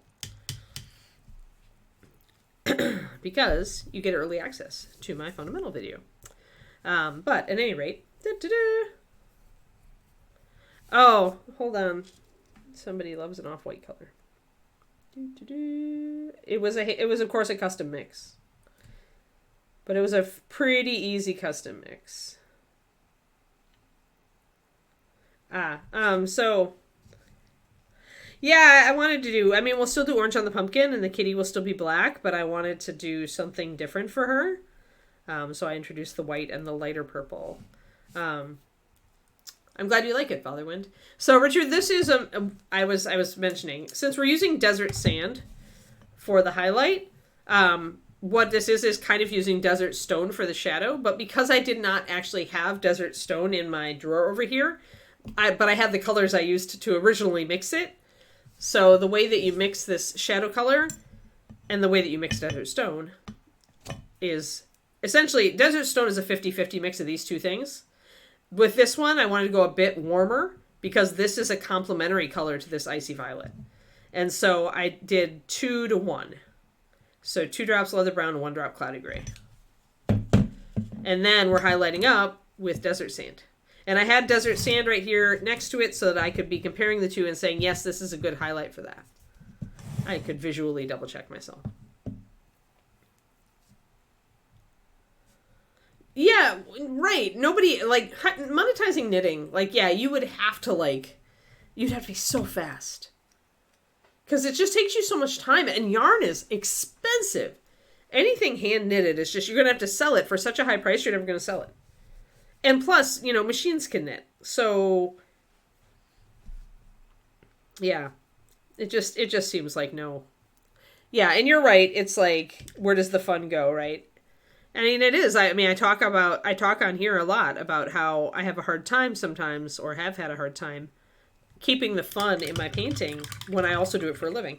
Because you get early access to my fundamental video. But at any rate, oh, hold on. Somebody loves an off-white color. It was of course a custom mix. But it was a pretty easy custom mix. So yeah, I wanted to do, we'll still do orange on the pumpkin and the kitty will still be black, but I wanted to do something different for her. So I introduced the white and the lighter purple. I'm glad you like it, Fatherwind. So Richard, this is, I was mentioning, since we're using desert sand for the highlight, what this is kind of using desert stone for the shadow, but because I did not actually have desert stone in my drawer over here, but I had the colors I used to originally mix it. So the way that you mix this shadow color and the way that you mix desert stone is essentially, desert stone is a 50-50 mix of these two things. With this one, I wanted to go a bit warmer because this is a complementary color to this icy violet. And so I did 2 to 1. So 2 drops leather brown, 1 drop cloudy gray. And then we're highlighting up with desert sand. And I had desert sand right here next to it so that I could be comparing the two and saying, yes, this is a good highlight for that. I could visually double check myself. Yeah, right. Nobody, monetizing knitting, you would have to, you'd have to be so fast. Because it just takes you so much time, and yarn is expensive. Anything hand knitted is just, you're going to have to sell it for such a high price, you're never going to sell it. And plus, machines can knit. So, yeah, it just seems like no. Yeah, and you're right. It's like, where does the fun go, right? I mean, it is. I mean, I talk on here a lot about how I have a hard time sometimes, or have had a hard time, keeping the fun in my painting when I also do it for a living.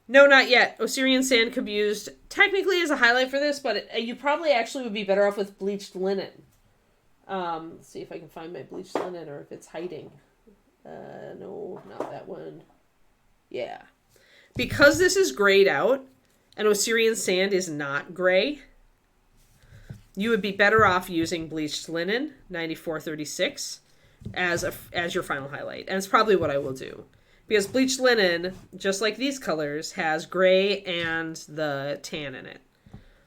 No, not yet. Osirian sand could be used technically as a highlight for this, but you probably actually would be better off with bleached linen. Let's see if I can find my bleached linen or if it's hiding. No, not that one. Yeah. Because this is grayed out, and Osirian sand is not gray, you would be better off using bleached linen, 9436, as your final highlight. And it's probably what I will do. Because bleached linen, just like these colors, has gray and the tan in it.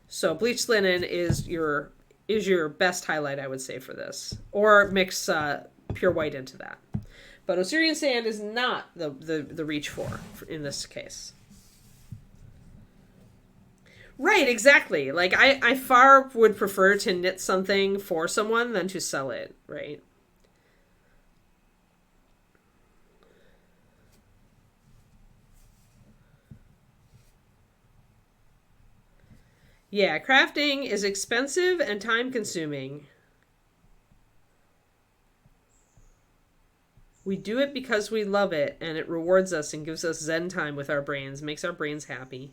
So bleached linen is your best highlight, I would say, for this. Or mix pure white into that. But Osirian sand is not the reach for in this case. Right, exactly. Like, I far would prefer to knit something for someone than to sell it, right? Yeah, crafting is expensive and time-consuming. We do it because we love it, and it rewards us and gives us zen time with our brains, makes our brains happy.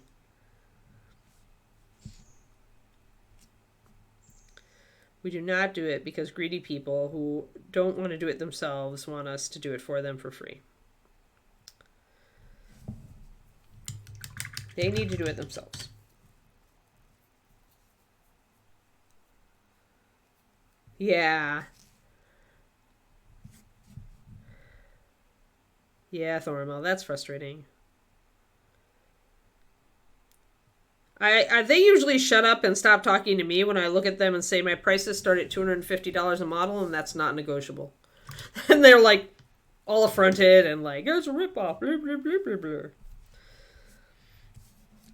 We do not do it because greedy people who don't want to do it themselves want us to do it for them for free. They need to do it themselves. Yeah. Yeah, Thormel, that's frustrating. They usually shut up and stop talking to me when I look at them and say my prices start at $250 a model, and that's not negotiable. And they're like all affronted and like, it's a ripoff, blah, blah, blah, blah, blah.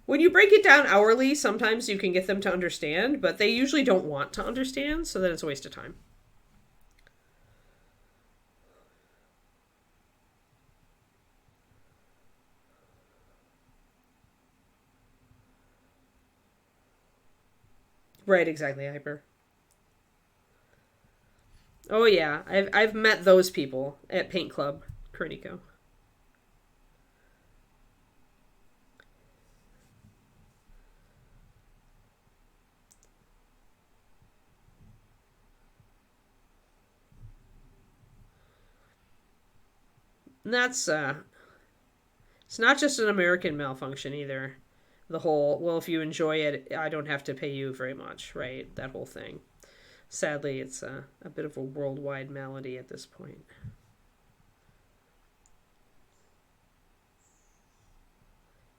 When you break it down hourly, sometimes you can get them to understand, but they usually don't want to understand, so then it's a waste of time. Right, exactly, Hyper. Oh yeah, I've met those people at Paint Club, Cornico. And that's it's not just an American malfunction either. The whole, well, if you enjoy it, I don't have to pay you very much, right? That whole thing. Sadly, it's a bit of a worldwide malady at this point.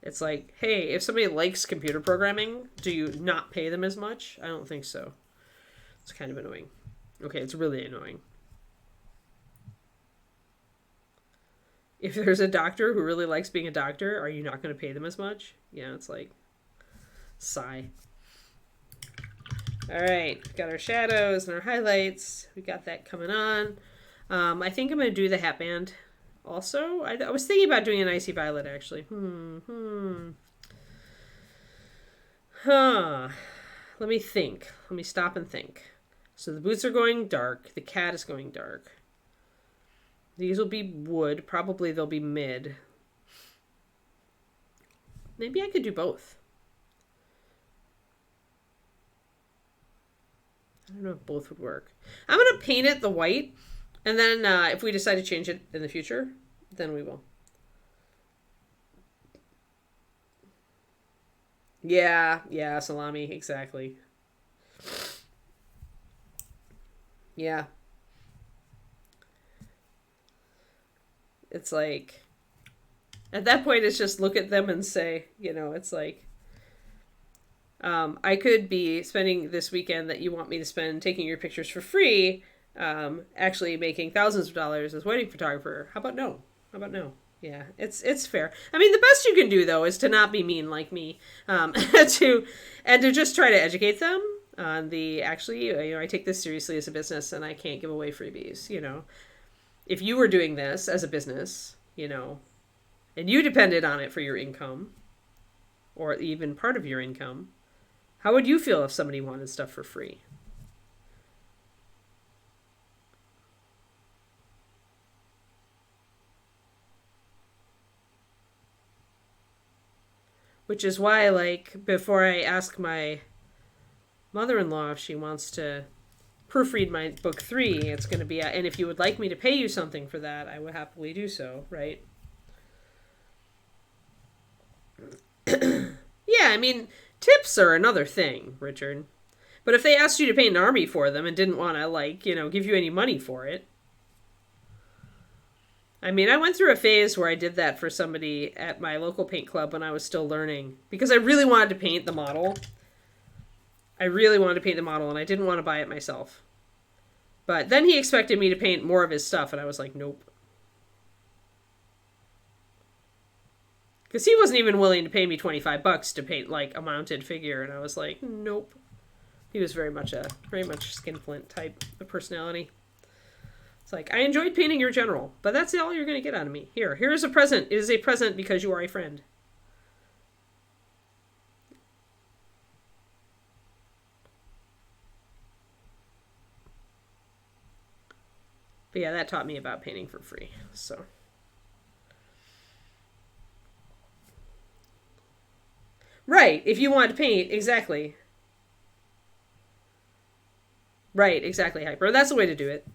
It's like, hey, if somebody likes computer programming, do you not pay them as much? I don't think so. It's kind of annoying. Okay, it's really annoying. If there's a doctor who really likes being a doctor, are you not going to pay them as much? Yeah, it's like, sigh. All right, got our shadows and our highlights. We got that coming on. I think I'm going to do the hat band also. I was thinking about doing an icy violet, actually. Let me think. Let me stop and think. So the boots are going dark. The cat is going dark. These will be wood. Probably they'll be mid. Maybe I could do both. I don't know if both would work. I'm going to paint it the white. And then if we decide to change it in the future, then we will. Yeah, salami, exactly. Yeah. It's like, at that point, it's just look at them and say, it's like, I could be spending this weekend that you want me to spend taking your pictures for free, actually making thousands of dollars as wedding photographer. How about no? Yeah, it's fair. I mean, the best you can do though is to not be mean like me, to just try to educate them. on the, actually, I take this seriously as a business and I can't give away freebies, If you were doing this as a business, and you depended on it for your income, or even part of your income, how would you feel if somebody wanted stuff for free? Which is why, like, before I ask my mother-in-law if she wants to proofread my book 3, it's going to be, and if you would like me to pay you something for that, I would happily do so, right? Yeah, I mean, tips are another thing, Richard. But if they asked you to paint an army for them and didn't want to, like, give you any money for it. I mean, I went through a phase where I did that for somebody at my local paint club when I was still learning. Because I really wanted to paint the model. And I didn't want to buy it myself. But then he expected me to paint more of his stuff, and I was like, nope. Because he wasn't even willing to pay me $25 to paint, like, a mounted figure, and I was like, nope. He was very much skinflint type of personality. It's like, I enjoyed painting your general, but that's all you're going to get out of me. Here's a present. It is a present because you are a friend. But yeah, that taught me about painting for free, so. Right, if you want to paint, exactly. Right, exactly, Hyper. That's the way to do it.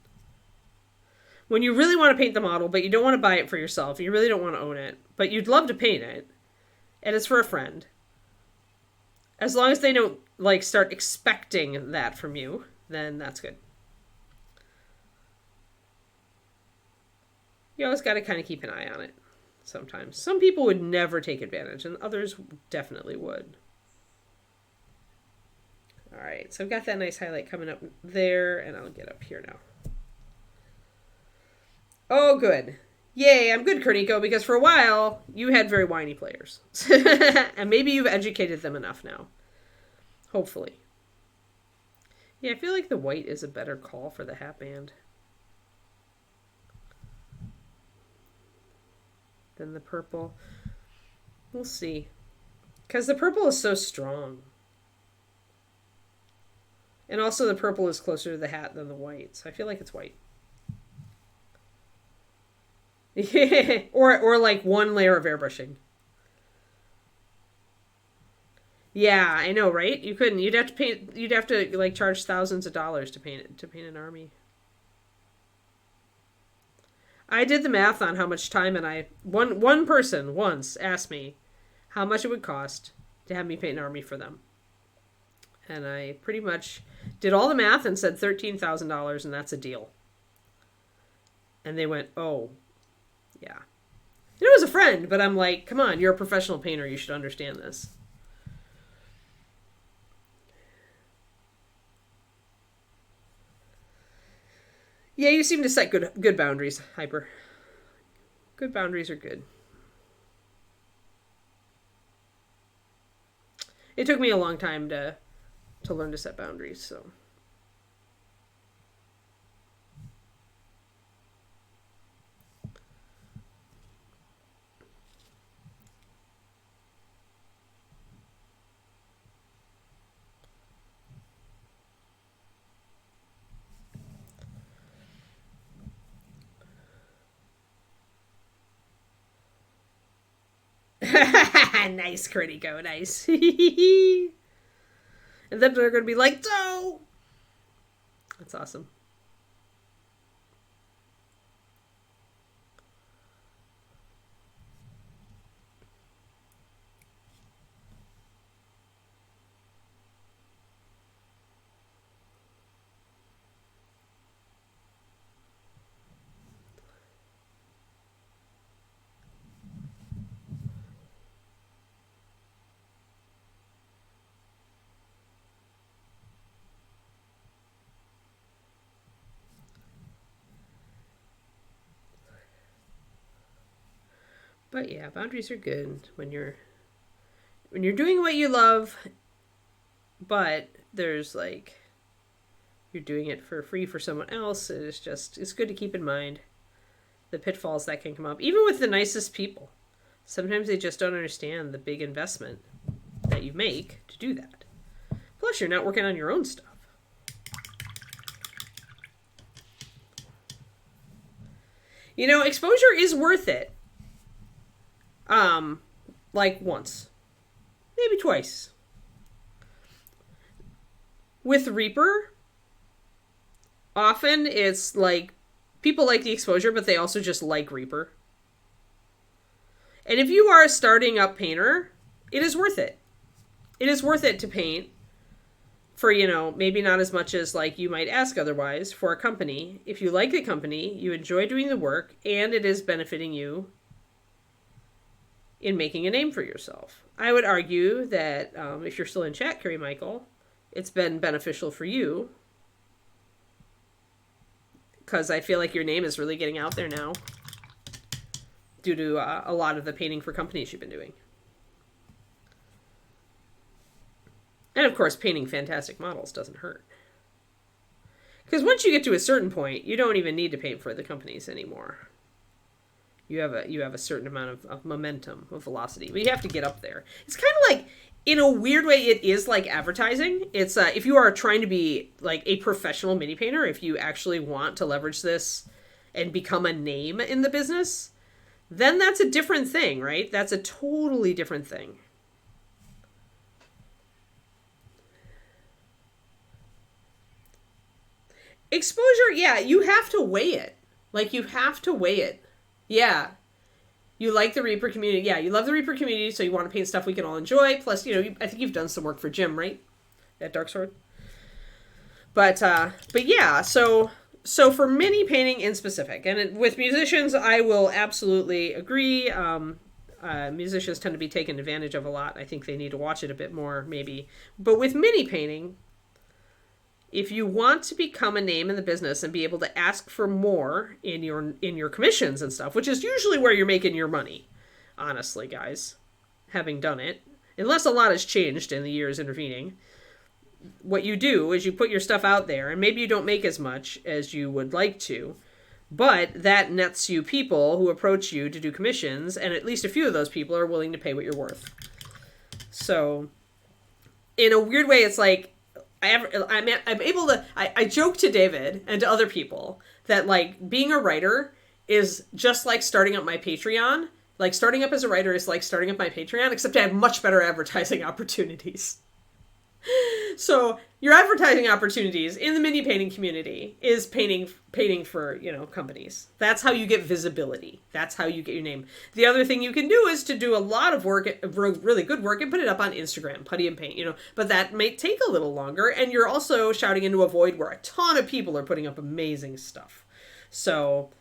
When you really want to paint the model, but you don't want to buy it for yourself, you really don't want to own it, but you'd love to paint it, and it's for a friend. As long as they don't, like, start expecting that from you, then that's good. You always got to kind of keep an eye on it sometimes. Some people would never take advantage, and others definitely would. All right, so I've got that nice highlight coming up there, and I'll get up here now. Oh, good. Yay, I'm good, Kerniko, because for a while, you had very whiny players. And maybe you've educated them enough now. Hopefully. Yeah, I feel like the white is a better call for the hat band than the purple. We'll see. Because the purple is so strong. And also the purple is closer to the hat than the white, so I feel like it's white. or like one layer of airbrushing. Yeah, I know, right? You couldn't. You'd have to like charge thousands of dollars to paint an army. I did the math on how much time, and one person once asked me how much it would cost to have me paint an army for them. And I pretty much did all the math and said $13,000, and that's a deal. And they went, oh, yeah. And it was a friend, but I'm like, come on, you're a professional painter. You should understand this. Yeah, you seem to set good boundaries, Hyper. Good boundaries are good. It took me a long time to learn to set boundaries, so. Nice, Kerniko, nice. And then they're going to be like, no! That's awesome. But yeah, boundaries are good when you're doing what you love, but there's like, you're doing it for free for someone else. It's good to keep in mind the pitfalls that can come up, even with the nicest people. Sometimes they just don't understand the big investment that you make to do that. Plus, you're not working on your own stuff. Exposure is worth it. Like once, maybe twice. With Reaper, often it's like people like the exposure, but they also just like Reaper. And if you are a starting up painter, it is worth it. It is worth it to paint for, maybe not as much as like you might ask otherwise for a company. If you like the company, you enjoy doing the work, and it is benefiting you in making a name for yourself. I would argue that if you're still in chat, Carrie Michael, it's been beneficial for you because I feel like your name is really getting out there now due to a lot of the painting for companies you've been doing. And of course, painting fantastic models doesn't hurt. Because once you get to a certain point, you don't even need to paint for the companies anymore. You have a certain amount of momentum, of velocity, but you have to get up there. It's kind of like, in a weird way, it is like advertising. It's if you are trying to be like a professional mini painter, if you actually want to leverage this and become a name in the business, then that's a different thing, right? That's a totally different thing. Exposure, yeah, you have to weigh it. Like, you have to weigh it. Yeah. You like the Reaper community. Yeah, you love the Reaper community, so you want to paint stuff we can all enjoy. Plus, I think you've done some work for Jim, right? At Dark Sword. But yeah, so for mini painting in specific, and with musicians, I will absolutely agree. Musicians tend to be taken advantage of a lot. I think they need to watch it a bit more, maybe. But with mini painting, if you want to become a name in the business and be able to ask for more in your commissions and stuff, which is usually where you're making your money, honestly, guys, having done it, unless a lot has changed in the years intervening, what you do is you put your stuff out there, and maybe you don't make as much as you would like to, but that nets you people who approach you to do commissions, and at least a few of those people are willing to pay what you're worth. So, in a weird way, it's like, I'm able to, I joke to David and to other people that, like, being a writer is just like starting up my Patreon. Like, starting up as a writer is like starting up my Patreon, except I have much better advertising opportunities. So, your advertising opportunities in the mini painting community is painting for, companies. That's how you get visibility. That's how you get your name. The other thing you can do is to do a lot of work, really good work, and put it up on Instagram, Putty and Paint, But that may take a little longer, and you're also shouting into a void where a ton of people are putting up amazing stuff. So,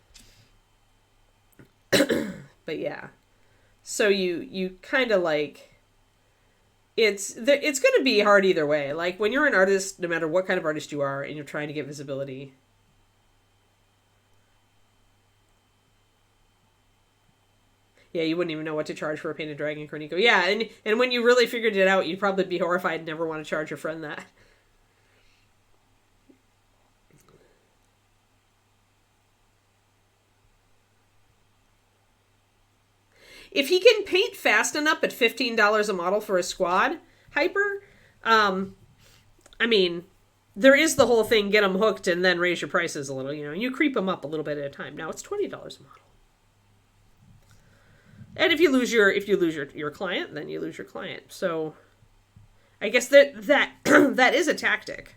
but yeah. So you kind of like... It's going to be hard either way. Like, when you're an artist, no matter what kind of artist you are, and you're trying to get visibility, yeah, you wouldn't even know what to charge for a painted dragon, Cornico. Yeah, and when you really figured it out, you'd probably be horrified and never want to charge your friend that. If he can paint fast enough at $15 a model for a squad, Hyper, I mean, there is the whole thing, get them hooked and then raise your prices a little, you creep them up a little bit at a time. Now it's $20 a model. And if you lose your client, then you lose your client. So I guess that that is a tactic.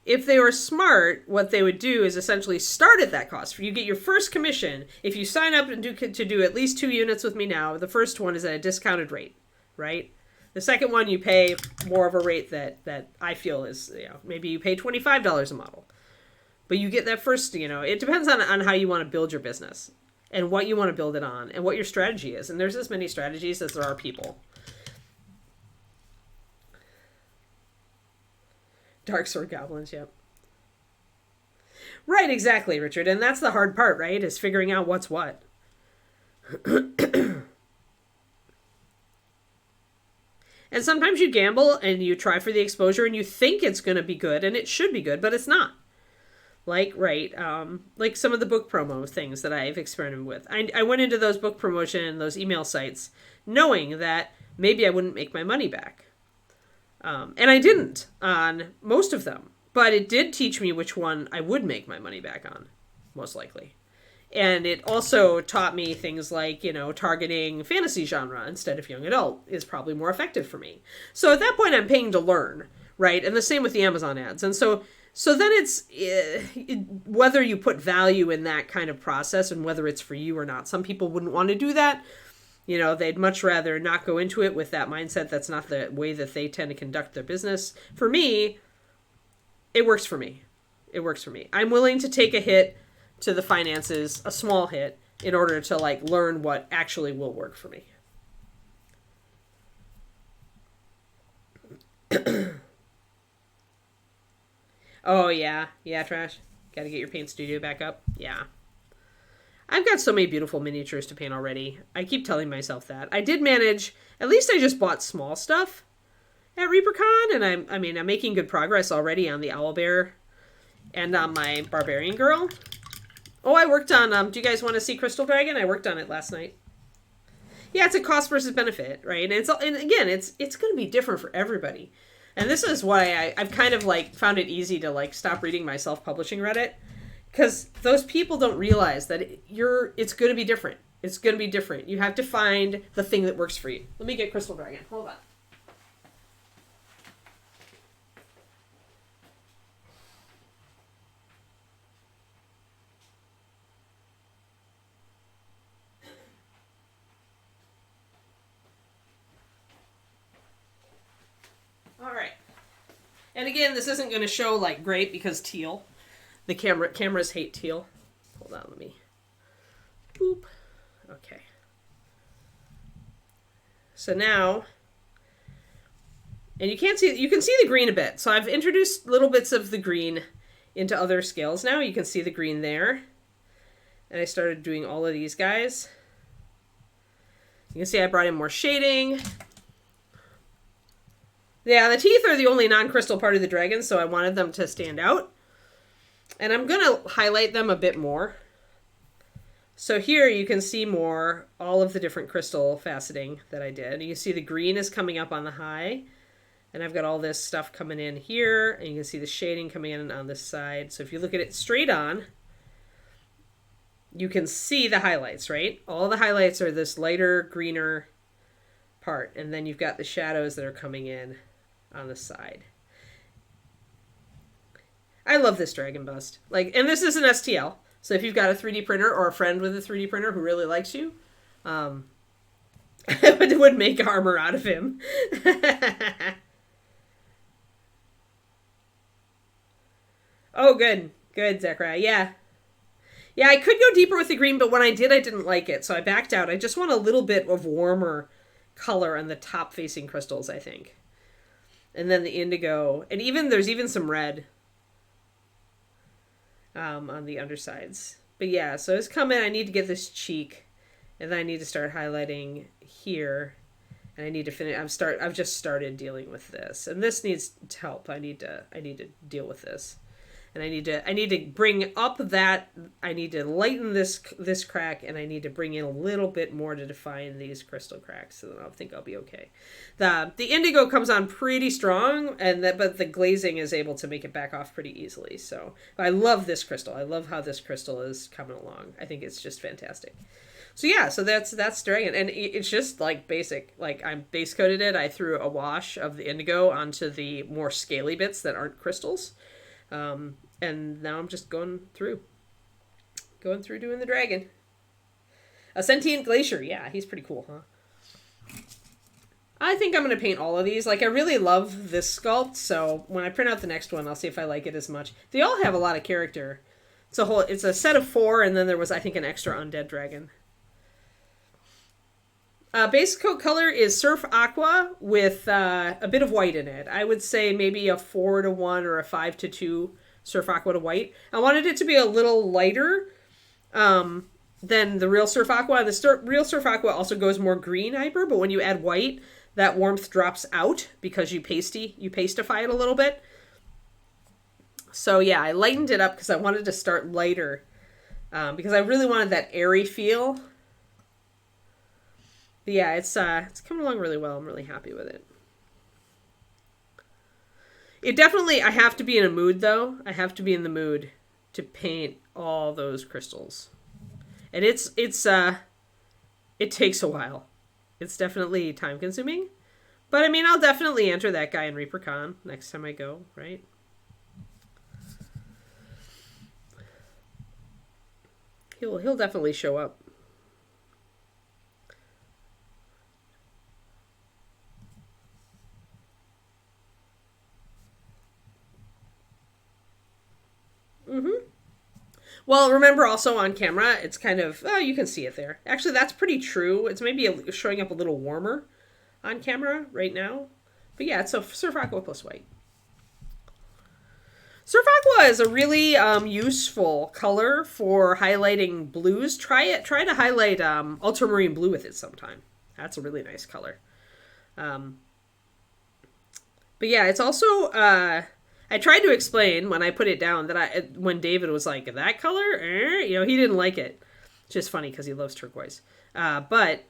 If they were smart, what they would do is essentially start at that cost. You get your first commission. If you sign up and do at least 2 units with me now, the first one is at a discounted rate, right? The second one, you pay more of a rate that I feel is, maybe you pay $25 a model. But you get that first, it depends on how you want to build your business and what you want to build it on and what your strategy is. And there's as many strategies as there are people. Dark Sword Goblins, yep. Right, exactly, Richard. And that's the hard part, right? Is figuring out what's what. And sometimes you gamble and you try for the exposure and you think it's going to be good and it should be good, but it's not. Like, right, like some of the book promo things that I've experimented with. I went into those book promotion, those email sites, knowing that maybe I wouldn't make my money back. And I didn't on most of them. But it did teach me which one I would make my money back on, most likely. And it also taught me things like, targeting fantasy genre instead of young adult is probably more effective for me. So at that point, I'm paying to learn, right? And the same with the Amazon ads. And so then it's whether you put value in that kind of process and whether it's for you or not. Some people wouldn't want to do that. They'd much rather not go into it with that mindset. That's not the way that they tend to conduct their business. For me, it works for me. It works for me. I'm willing to take a hit to the finances, a small hit, in order to learn what actually will work for me. Oh, yeah. Yeah, Trash. Got to get your paint studio back up. Yeah. I've got so many beautiful miniatures to paint already. I keep telling myself that. I did manage, at least I just bought small stuff at ReaperCon, and I'm making good progress already on the Owlbear and on my Barbarian Girl. Oh, I worked on, do you guys want to see Crystal Dragon? I worked on it last night. Yeah, it's a cost versus benefit, right? And again, it's going to be different for everybody. And this is why I've kind of found it easy to stop reading my self-publishing Reddit, because those people don't realize that it's going to be different. It's going to be different. You have to find the thing that works for you. Let me get Crystal Dragon. Hold on. All right. And again, this isn't going to show great because teal. The cameras hate teal. Hold on, let me. Boop. Okay. So now, and you can see the green a bit. So I've introduced little bits of the green into other scales now. You can see the green there. And I started doing all of these guys. You can see I brought in more shading. Yeah, the teeth are the only non-crystal part of the dragon, so I wanted them to stand out. And I'm going to highlight them a bit more. So here you can see more all of the different crystal faceting that I did. You can see the green is coming up on the high. And I've got all this stuff coming in here. And you can see the shading coming in on this side. So if you look at it straight on, you can see the highlights, right? All the highlights are this lighter, greener part. And then you've got the shadows that are coming in on the side. I love this dragon bust. And this is an STL. So if you've got a 3D printer or a friend with a 3D printer who really likes you, I would make armor out of him. Oh, good. Good, Zechariah. Yeah. Yeah, I could go deeper with the green, but when I did, I didn't like it. So I backed out. I just want a little bit of warmer color on the top-facing crystals, I think. And then the indigo. And there's even some red on the undersides. But yeah, so it's coming. I need to get this cheek. And then I need to start highlighting here. And I need to finish. I've just started dealing with this. And this needs help. I need to deal with this. And I need to bring up that, I need to lighten this crack, and I need to bring in a little bit more to define these crystal cracks, so then I think I'll be okay. The indigo comes on pretty strong, but the glazing is able to make it back off pretty easily. So I love this crystal. I love how this crystal is coming along. I think it's just fantastic. So yeah, so that's dragon, and it's just basic. I base coated it. I threw a wash of the indigo onto the more scaly bits that aren't crystals. And now I'm just going through doing the dragon. A sentient glacier. Yeah, he's pretty cool, huh? I think I'm going to paint all of these. I really love this sculpt, so when I print out the next one, I'll see if I like it as much. They all have a lot of character. It's a set of 4, and then there was, I think, an extra undead dragon. Base coat color is Surf Aqua with a bit of white in it. I would say maybe a 4-to-1 or a 5-to-2 Surf Aqua to white. I wanted it to be a little lighter than the real Surf Aqua. The real Surf Aqua also goes more green hyper, but when you add white, that warmth drops out because you pastify it a little bit. So yeah, I lightened it up because I wanted to start lighter because I really wanted that airy feel. But yeah, it's coming along really well. I'm really happy with it. It definitely, I have to be in a mood though. I have to be in the mood to paint all those crystals. And it takes a while. It's definitely time consuming. But I mean, I'll definitely enter that guy in ReaperCon next time I go, right? He'll definitely show up. Well, remember also on camera, it's kind of, oh, you can see it there. Actually, that's pretty true. It's maybe showing up a little warmer on camera right now. But yeah, it's a Surf Aqua plus white. Surf Aqua is a really useful color for highlighting blues. Try to highlight ultramarine blue with it sometime. That's a really nice color. But yeah, it's also... I tried to explain when I put it down that when David was like, that color? He didn't like it. It's just funny because he loves turquoise. But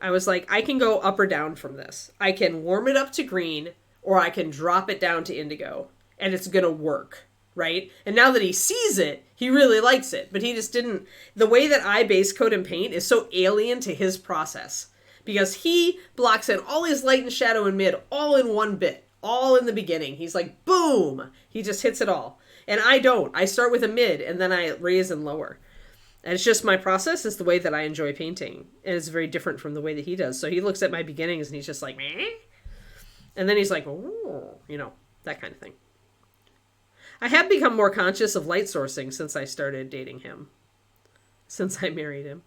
I was like, I can go up or down from this. I can warm it up to green or I can drop it down to indigo and it's going to work, right? And now that he sees it, he really likes it. But he just didn't... The way that I base coat and paint is so alien to his process because he blocks in all his light and shadow and mid all in one bit. All in the beginning. He's like, boom! He just hits it all. And I don't. I start with a mid, and then I raise and lower. And it's just my process. It's the way that I enjoy painting. And it's very different from the way that he does. So he looks at my beginnings, and he's just like, meh? And then he's like, oh, that kind of thing. I have become more conscious of light sourcing since I started dating him. Since I married him.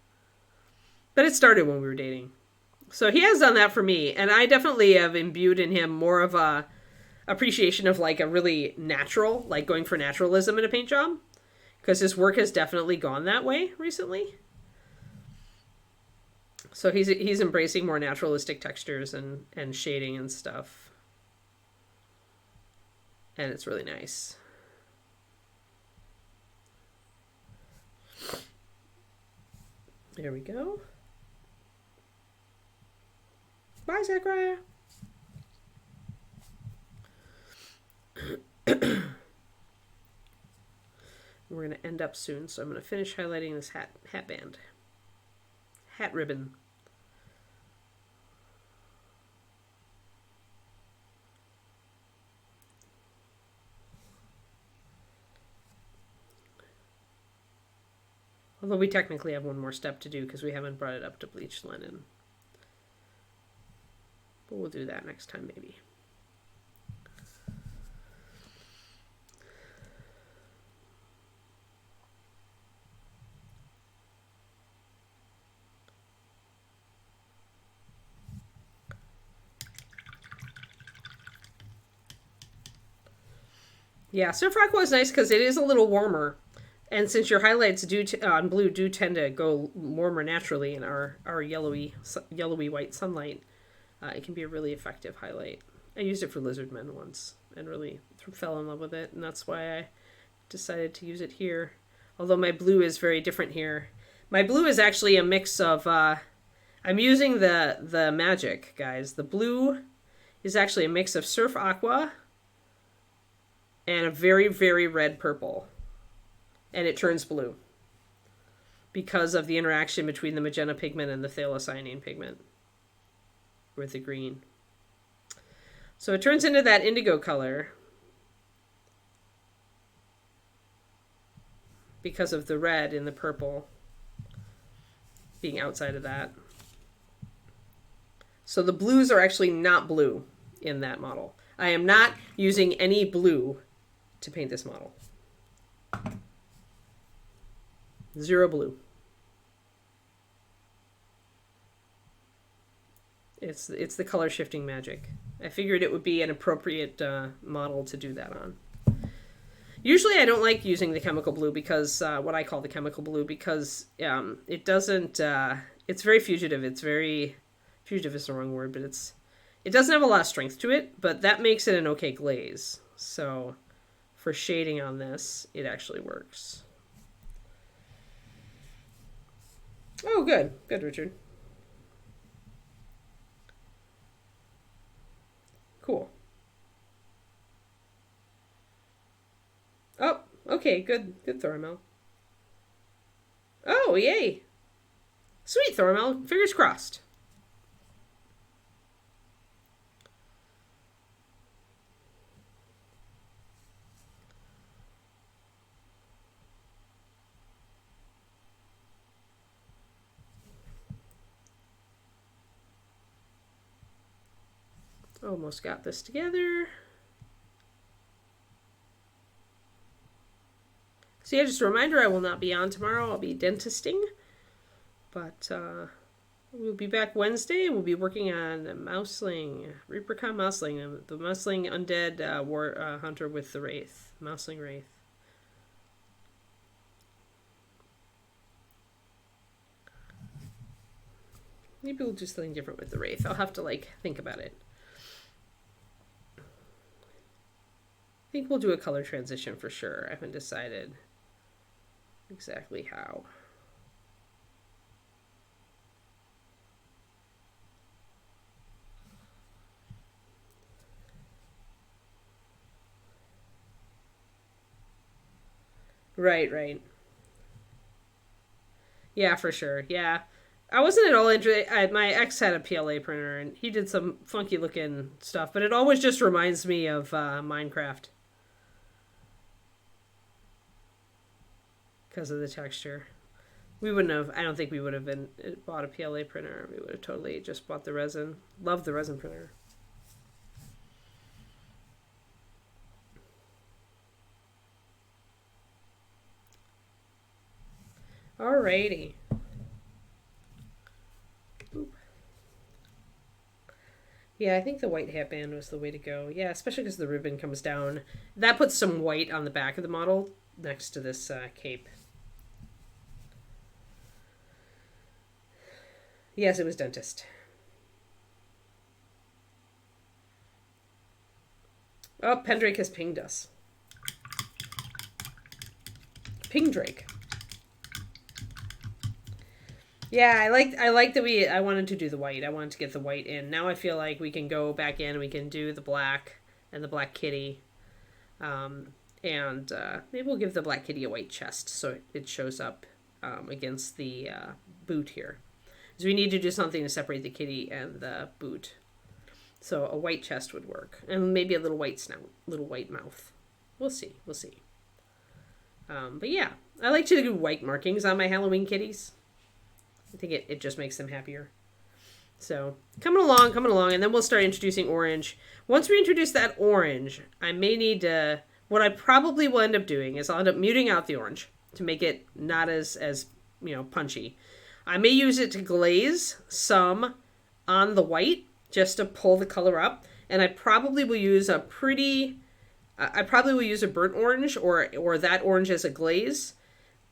But it started when we were dating. So he has done that for me, and I definitely have imbued in him more of a appreciation of like a really natural, like going for naturalism in a paint job, because his work has definitely gone that way recently. So he's embracing more naturalistic textures and shading and stuff, and it's really nice. There we go. Bye, Zachariah. We're going to end up soon, so I'm going to finish highlighting this hat band. Hat ribbon. Although we technically have one more step to do because we haven't brought it up to bleached linen. But we'll do that next time, maybe. Yeah, Surf Aqua is nice because it is a little warmer. And since your highlights on blue do tend to go warmer naturally in our yellowy white sunlight, it can be a really effective highlight. I used it for Lizardmen once and really fell in love with it, and that's why I decided to use it here. Although my blue is very different here. My blue is actually a mix of... I'm using the Magic, guys. The blue is actually a mix of Surf Aqua and a very, very red purple. And it turns blue because of the interaction between the magenta pigment and the phthalocyanine pigment with the green. So it turns into that indigo color because of the red and the purple being outside of that. So the blues are actually not blue in that model. I am not using any blue to paint this model. Zero blue. It's the color shifting magic. I figured it would be an appropriate model to do that on. Usually I don't like using the chemical blue because, what I call the chemical blue, because it doesn't, it's very fugitive. It's very, fugitive is the wrong word, but it doesn't have a lot of strength to it, but that makes it an okay glaze. So for shading on this, it actually works. Oh, good. Good, Richard. Cool. Oh, okay, good. Good, Thoramel. Oh, yay. Sweet, Thoramel. Fingers crossed. Almost got this together. So yeah, just a reminder, I will not be on tomorrow. I'll be dentisting. But we'll be back Wednesday. We'll be working on Mouseling, Reapercon Mouseling, the Mouseling undead war hunter with the Wraith, Mouseling Wraith. Maybe we'll do something different with the Wraith. I'll have to think about it. I think we'll do a color transition for sure. I haven't decided exactly how. Right. Yeah, for sure. Yeah. I wasn't at all interested. My ex had a PLA printer, and he did some funky looking stuff, but it always just reminds me of Minecraft. Because of the texture. We wouldn't have, I don't think we would have bought a PLA printer. We would have totally just bought the resin. Love the resin printer. Alrighty. Boop. Yeah, I think the white hat band was the way to go. Yeah, especially because the ribbon comes down. That puts some white on the back of the model next to this cape. Yes, it was dentist. Oh, Pendrake has pinged us. Ping Drake. Yeah, I like that I wanted to do the white. I wanted to get the white in. Now I feel like we can go back in and we can do the black and the black kitty. And maybe we'll give the black kitty a white chest so it shows up against the boot here. So we need to do something to separate the kitty and the boot. So a white chest would work. And maybe a little white snout, little white mouth. We'll see. But yeah, I like to do white markings on my Halloween kitties. I think it just makes them happier. So coming along, and then we'll start introducing orange. Once we introduce that orange, I may need to, what I probably will end up doing is I'll end up muting out the orange to make it not as punchy. I may use it to glaze some on the white just to pull the color up, and I probably will use a burnt orange or that orange as a glaze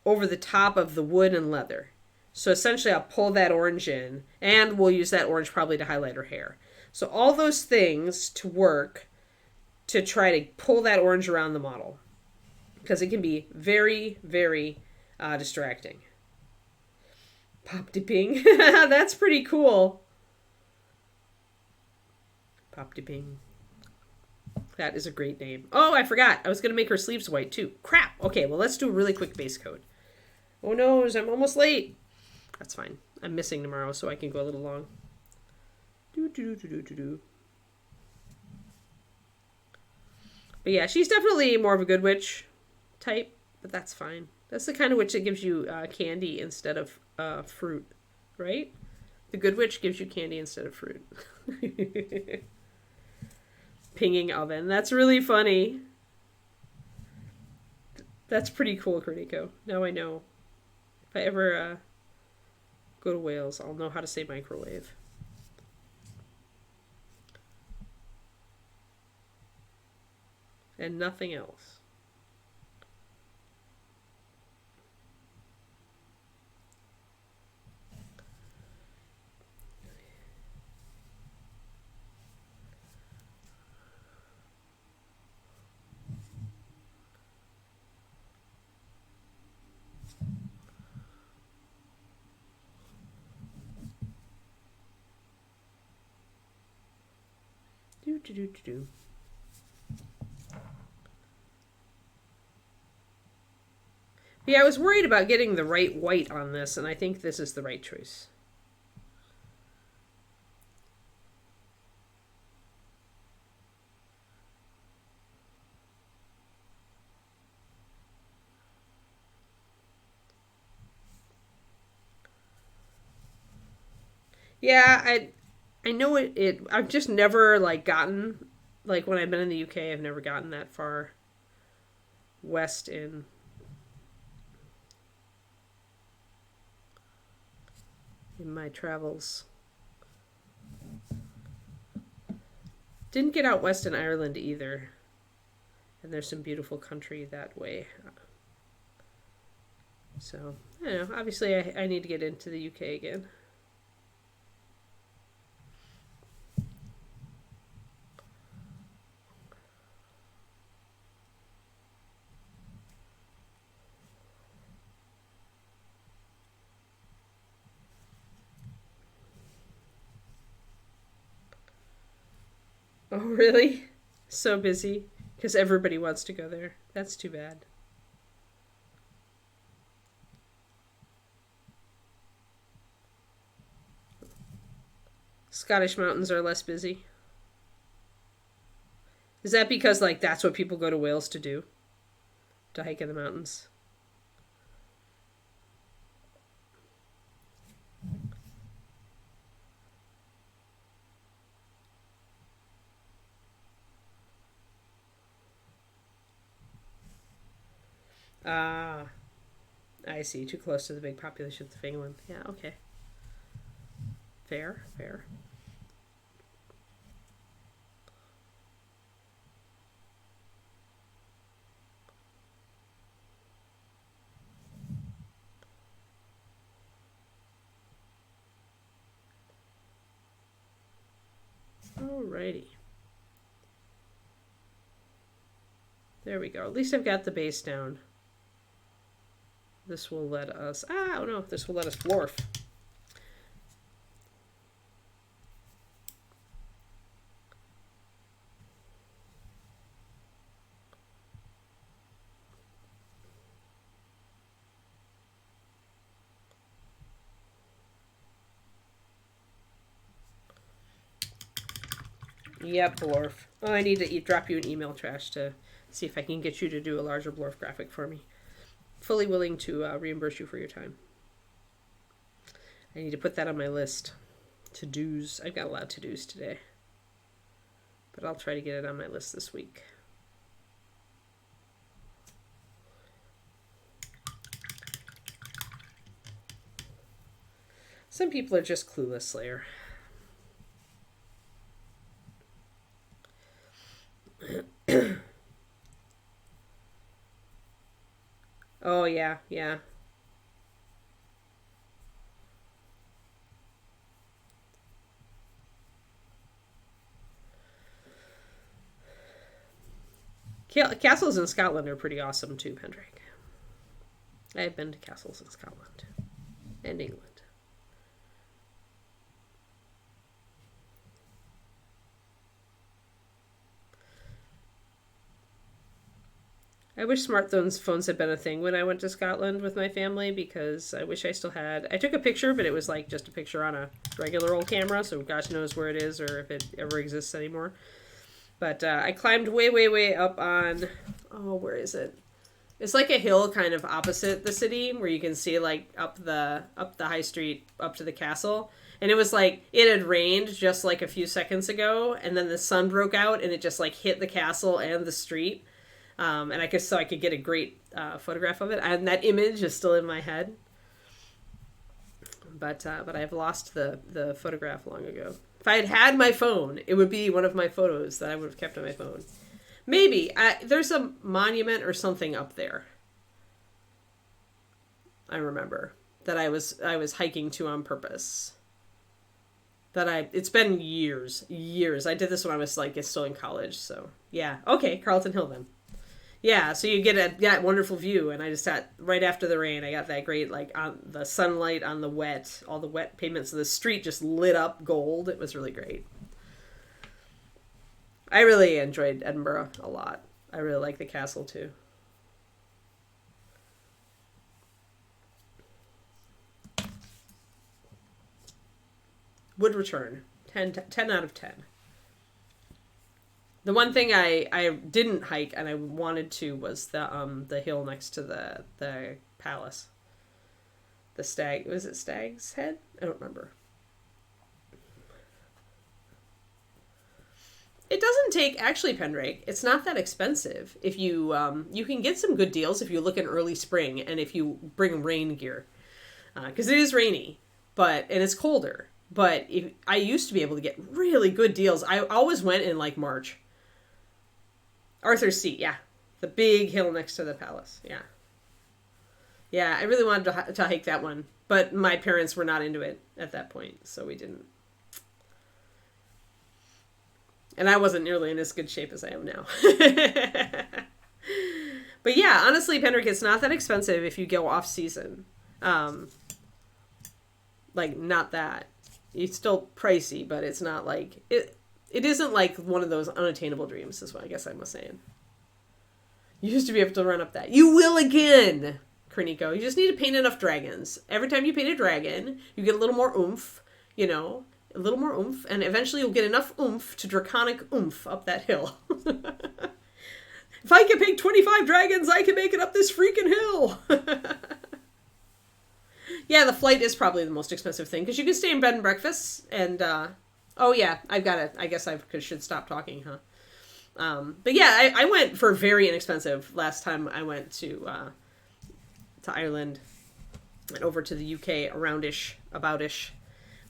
over the top of the wood and leather. So essentially I'll pull that orange in, and we'll use that orange probably to highlight her hair. So all those things to work to try to pull that orange around the model, because it can be very, very distracting. Pop dipping. That's pretty cool. Pop dipping. That is a great name. Oh, I forgot. I was going to make her sleeves white too. Crap. Okay, well, let's do a really quick base coat. Oh no, I'm almost late. That's fine. I'm missing tomorrow, so I can go a little long. But yeah, she's definitely more of a good witch type, but that's fine. That's the kind of witch that gives you candy instead of fruit, right? The good witch gives you candy instead of fruit. Pinging oven. That's really funny. That's pretty cool, Critiko. Now I know. If I ever go to Wales, I'll know how to say microwave. And nothing else. Do. Yeah, I was worried about getting the right white on this, and I think this is the right choice. Yeah, I know it I've just never like gotten like when I've been in the UK, I've never gotten that far west in my travels. Didn't get out west in Ireland either. And there's some beautiful country that way. So, I don't know. Obviously, I need to get into the UK again. Oh, really? So busy? Because everybody wants to go there. That's too bad. Scottish mountains are less busy. Is that because, like, that's what people go to Wales to do? To hike in the mountains? Ah, I see. Too close to the big populations of England. Yeah, okay. Fair, fair. Alrighty. There we go. At least I've got the base down. This will let us... oh no, this will let us dwarf. Yep, Blorf. Oh, I need to drop you an email, Trash, to see if I can get you to do a larger Blorf graphic for me. Fully willing to reimburse you for your time. I need to put that on my list. To-dos. I've got a lot of to-dos today. But I'll try to get it on my list this week. Some people are just clueless, Slayer. Oh, yeah, yeah. Castles in Scotland are pretty awesome too, Pendrake. I have been to castles in Scotland and England. I wish smartphones had been a thing when I went to Scotland with my family, because I wish I still had... I took a picture, but it was like just a picture on a regular old camera, so gosh knows where it is or if it ever exists anymore. But I climbed way, way, way up on... Oh, where is it? It's like a hill kind of opposite the city where you can see like up the high street up to the castle. And it was like it had rained just like a few seconds ago, and then the sun broke out and it just like hit the castle and the street. And I could get a great photograph of it, and that image is still in my head. But I've lost the photograph long ago. If I had had my phone, it would be one of my photos that I would have kept on my phone. Maybe there's a monument or something up there. I remember that I was hiking to on purpose. It's been years. I did this when I was like still in college. So yeah, okay, Carlton Hill then. Yeah, so you get that wonderful view, and I just sat right after the rain. I got that great, like, on the sunlight on the wet, all the wet pavements of the street just lit up gold. It was really great. I really enjoyed Edinburgh a lot. I really like the castle too. Would return. 10 out of 10. The one thing I didn't hike and I wanted to was the hill next to the palace. The stag, was it Stag's Head? I don't remember. It doesn't take, actually, Pendrake, it's not that expensive. If you you can get some good deals if you look in early spring and if you bring rain gear. Because it is rainy, and it's colder. But I used to be able to get really good deals. I always went in like March. Arthur's Seat, yeah. The big hill next to the palace, yeah. Yeah, I really wanted to hike that one. But my parents were not into it at that point, so we didn't. And I wasn't nearly in as good shape as I am now. But yeah, honestly, Pendrake, it's not that expensive if you go off season. Like, not that. It's still pricey, but it's not like... It isn't like one of those unattainable dreams, is what I guess I was saying. You used to be able to run up that. You will again, Kerniko. You just need to paint enough dragons. Every time you paint a dragon, you get a little more oomph, you know... A little more oomph, and eventually you'll get enough oomph to draconic oomph up that hill. If I can pick 25 dragons, I can make it up this freaking hill. Yeah, the flight is probably the most expensive thing, because you can stay in bed and breakfast, and, oh yeah, I've got it. I guess I should stop talking, huh? But yeah, I went for very inexpensive last time I went to Ireland, and over to the UK, about-ish.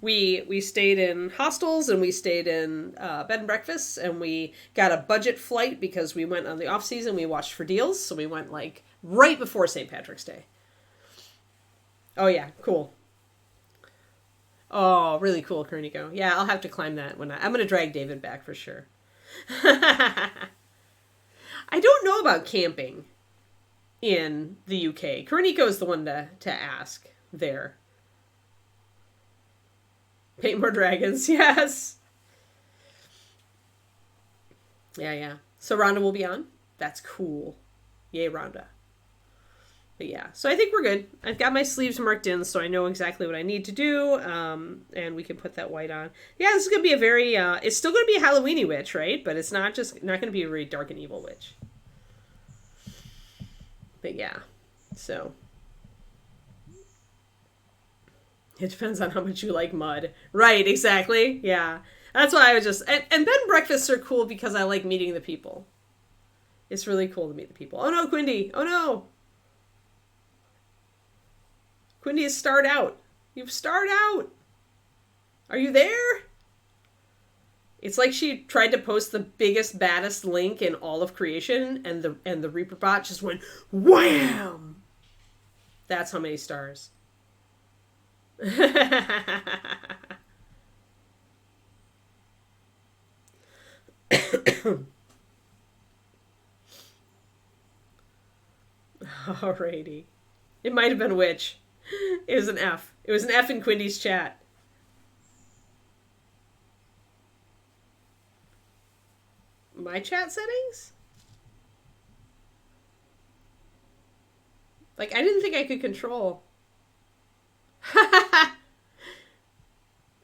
We stayed in hostels and we stayed in bed and breakfasts, and we got a budget flight because we went on the off season. We watched for deals, so we went like right before St. Patrick's Day. Oh yeah, cool. Oh, really cool, Kerniko. Yeah, I'll have to climb that when I'm going to drag David back for sure. I don't know about camping in the UK. Kerniko is the one to ask there. Paint more dragons, yes. Yeah. So Rhonda will be on. That's cool. Yay, Rhonda. But yeah, so I think we're good. I've got my sleeves marked in, so I know exactly what I need to do. And we can put that white on. Yeah, this is going to be a very, it's still going to be a Halloweeny witch, right? But it's not going to be a very dark and evil witch. But yeah, so... It depends on how much you like mud. Right, exactly. Yeah. That's why I was just... And bed and breakfasts are cool because I like meeting the people. It's really cool to meet the people. Oh no, Quindy! Oh no! Quindy has starred out. You've starred out! Are you there? It's like she tried to post the biggest, baddest link in all of creation, and the Reaper bot just went wham! That's how many stars. Alrighty. It might have been witch. It was an F. It was an F in Quindy's chat. My chat settings? Like, I didn't think I could control.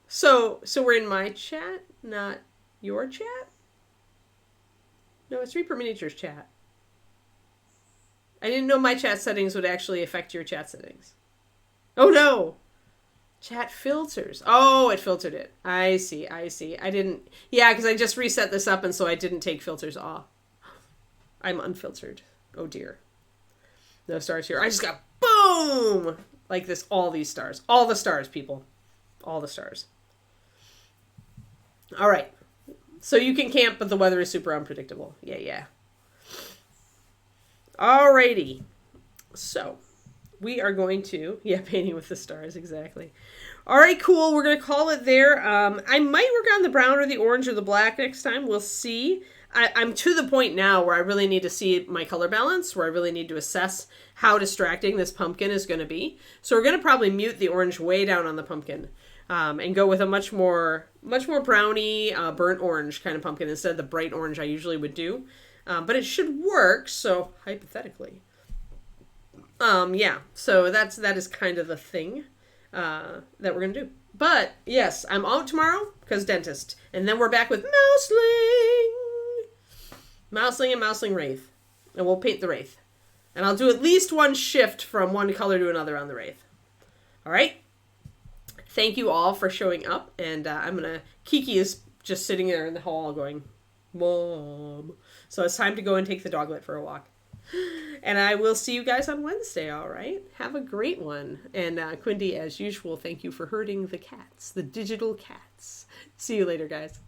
So we're in my chat, not your chat? No, it's Reaper Miniatures chat. I didn't know my chat settings would actually affect your chat settings. Oh no! Chat filters. Oh, it filtered it. I see. I didn't... Yeah, because I just reset this up, and so I didn't take filters off. I'm unfiltered. Oh dear. No stars here. I just got boom! Like this, all these stars. All the stars, people. All the stars. All right. So you can camp, but the weather is super unpredictable. Yeah. Alrighty. So, we are going to... Yeah, painting with the stars, exactly. Alright, cool. We're going to call it there. I might work on the brown or the orange or the black next time. We'll see. I'm to the point now where I really need to see my color balance, where I really need to assess how distracting this pumpkin is going to be. So we're going to probably mute the orange way down on the pumpkin. and go with a much more browny, burnt orange kind of pumpkin instead of the bright orange I usually would do. But it should work, so hypothetically. Yeah, so that is kind of the thing that we're going to do. But, yes, I'm out tomorrow because dentist. And then we're back with Mouseling and Mouseling Wraith. And we'll paint the Wraith. And I'll do at least one shift from one color to another on the Wraith. All right? Thank you all for showing up. And I'm going to... Kiki is just sitting there in the hall going, Mom. So it's time to go and take the doglet for a walk. And I will see you guys on Wednesday, all right? Have a great one. And Quindy, as usual, thank you for herding the cats, the digital cats. See you later, guys.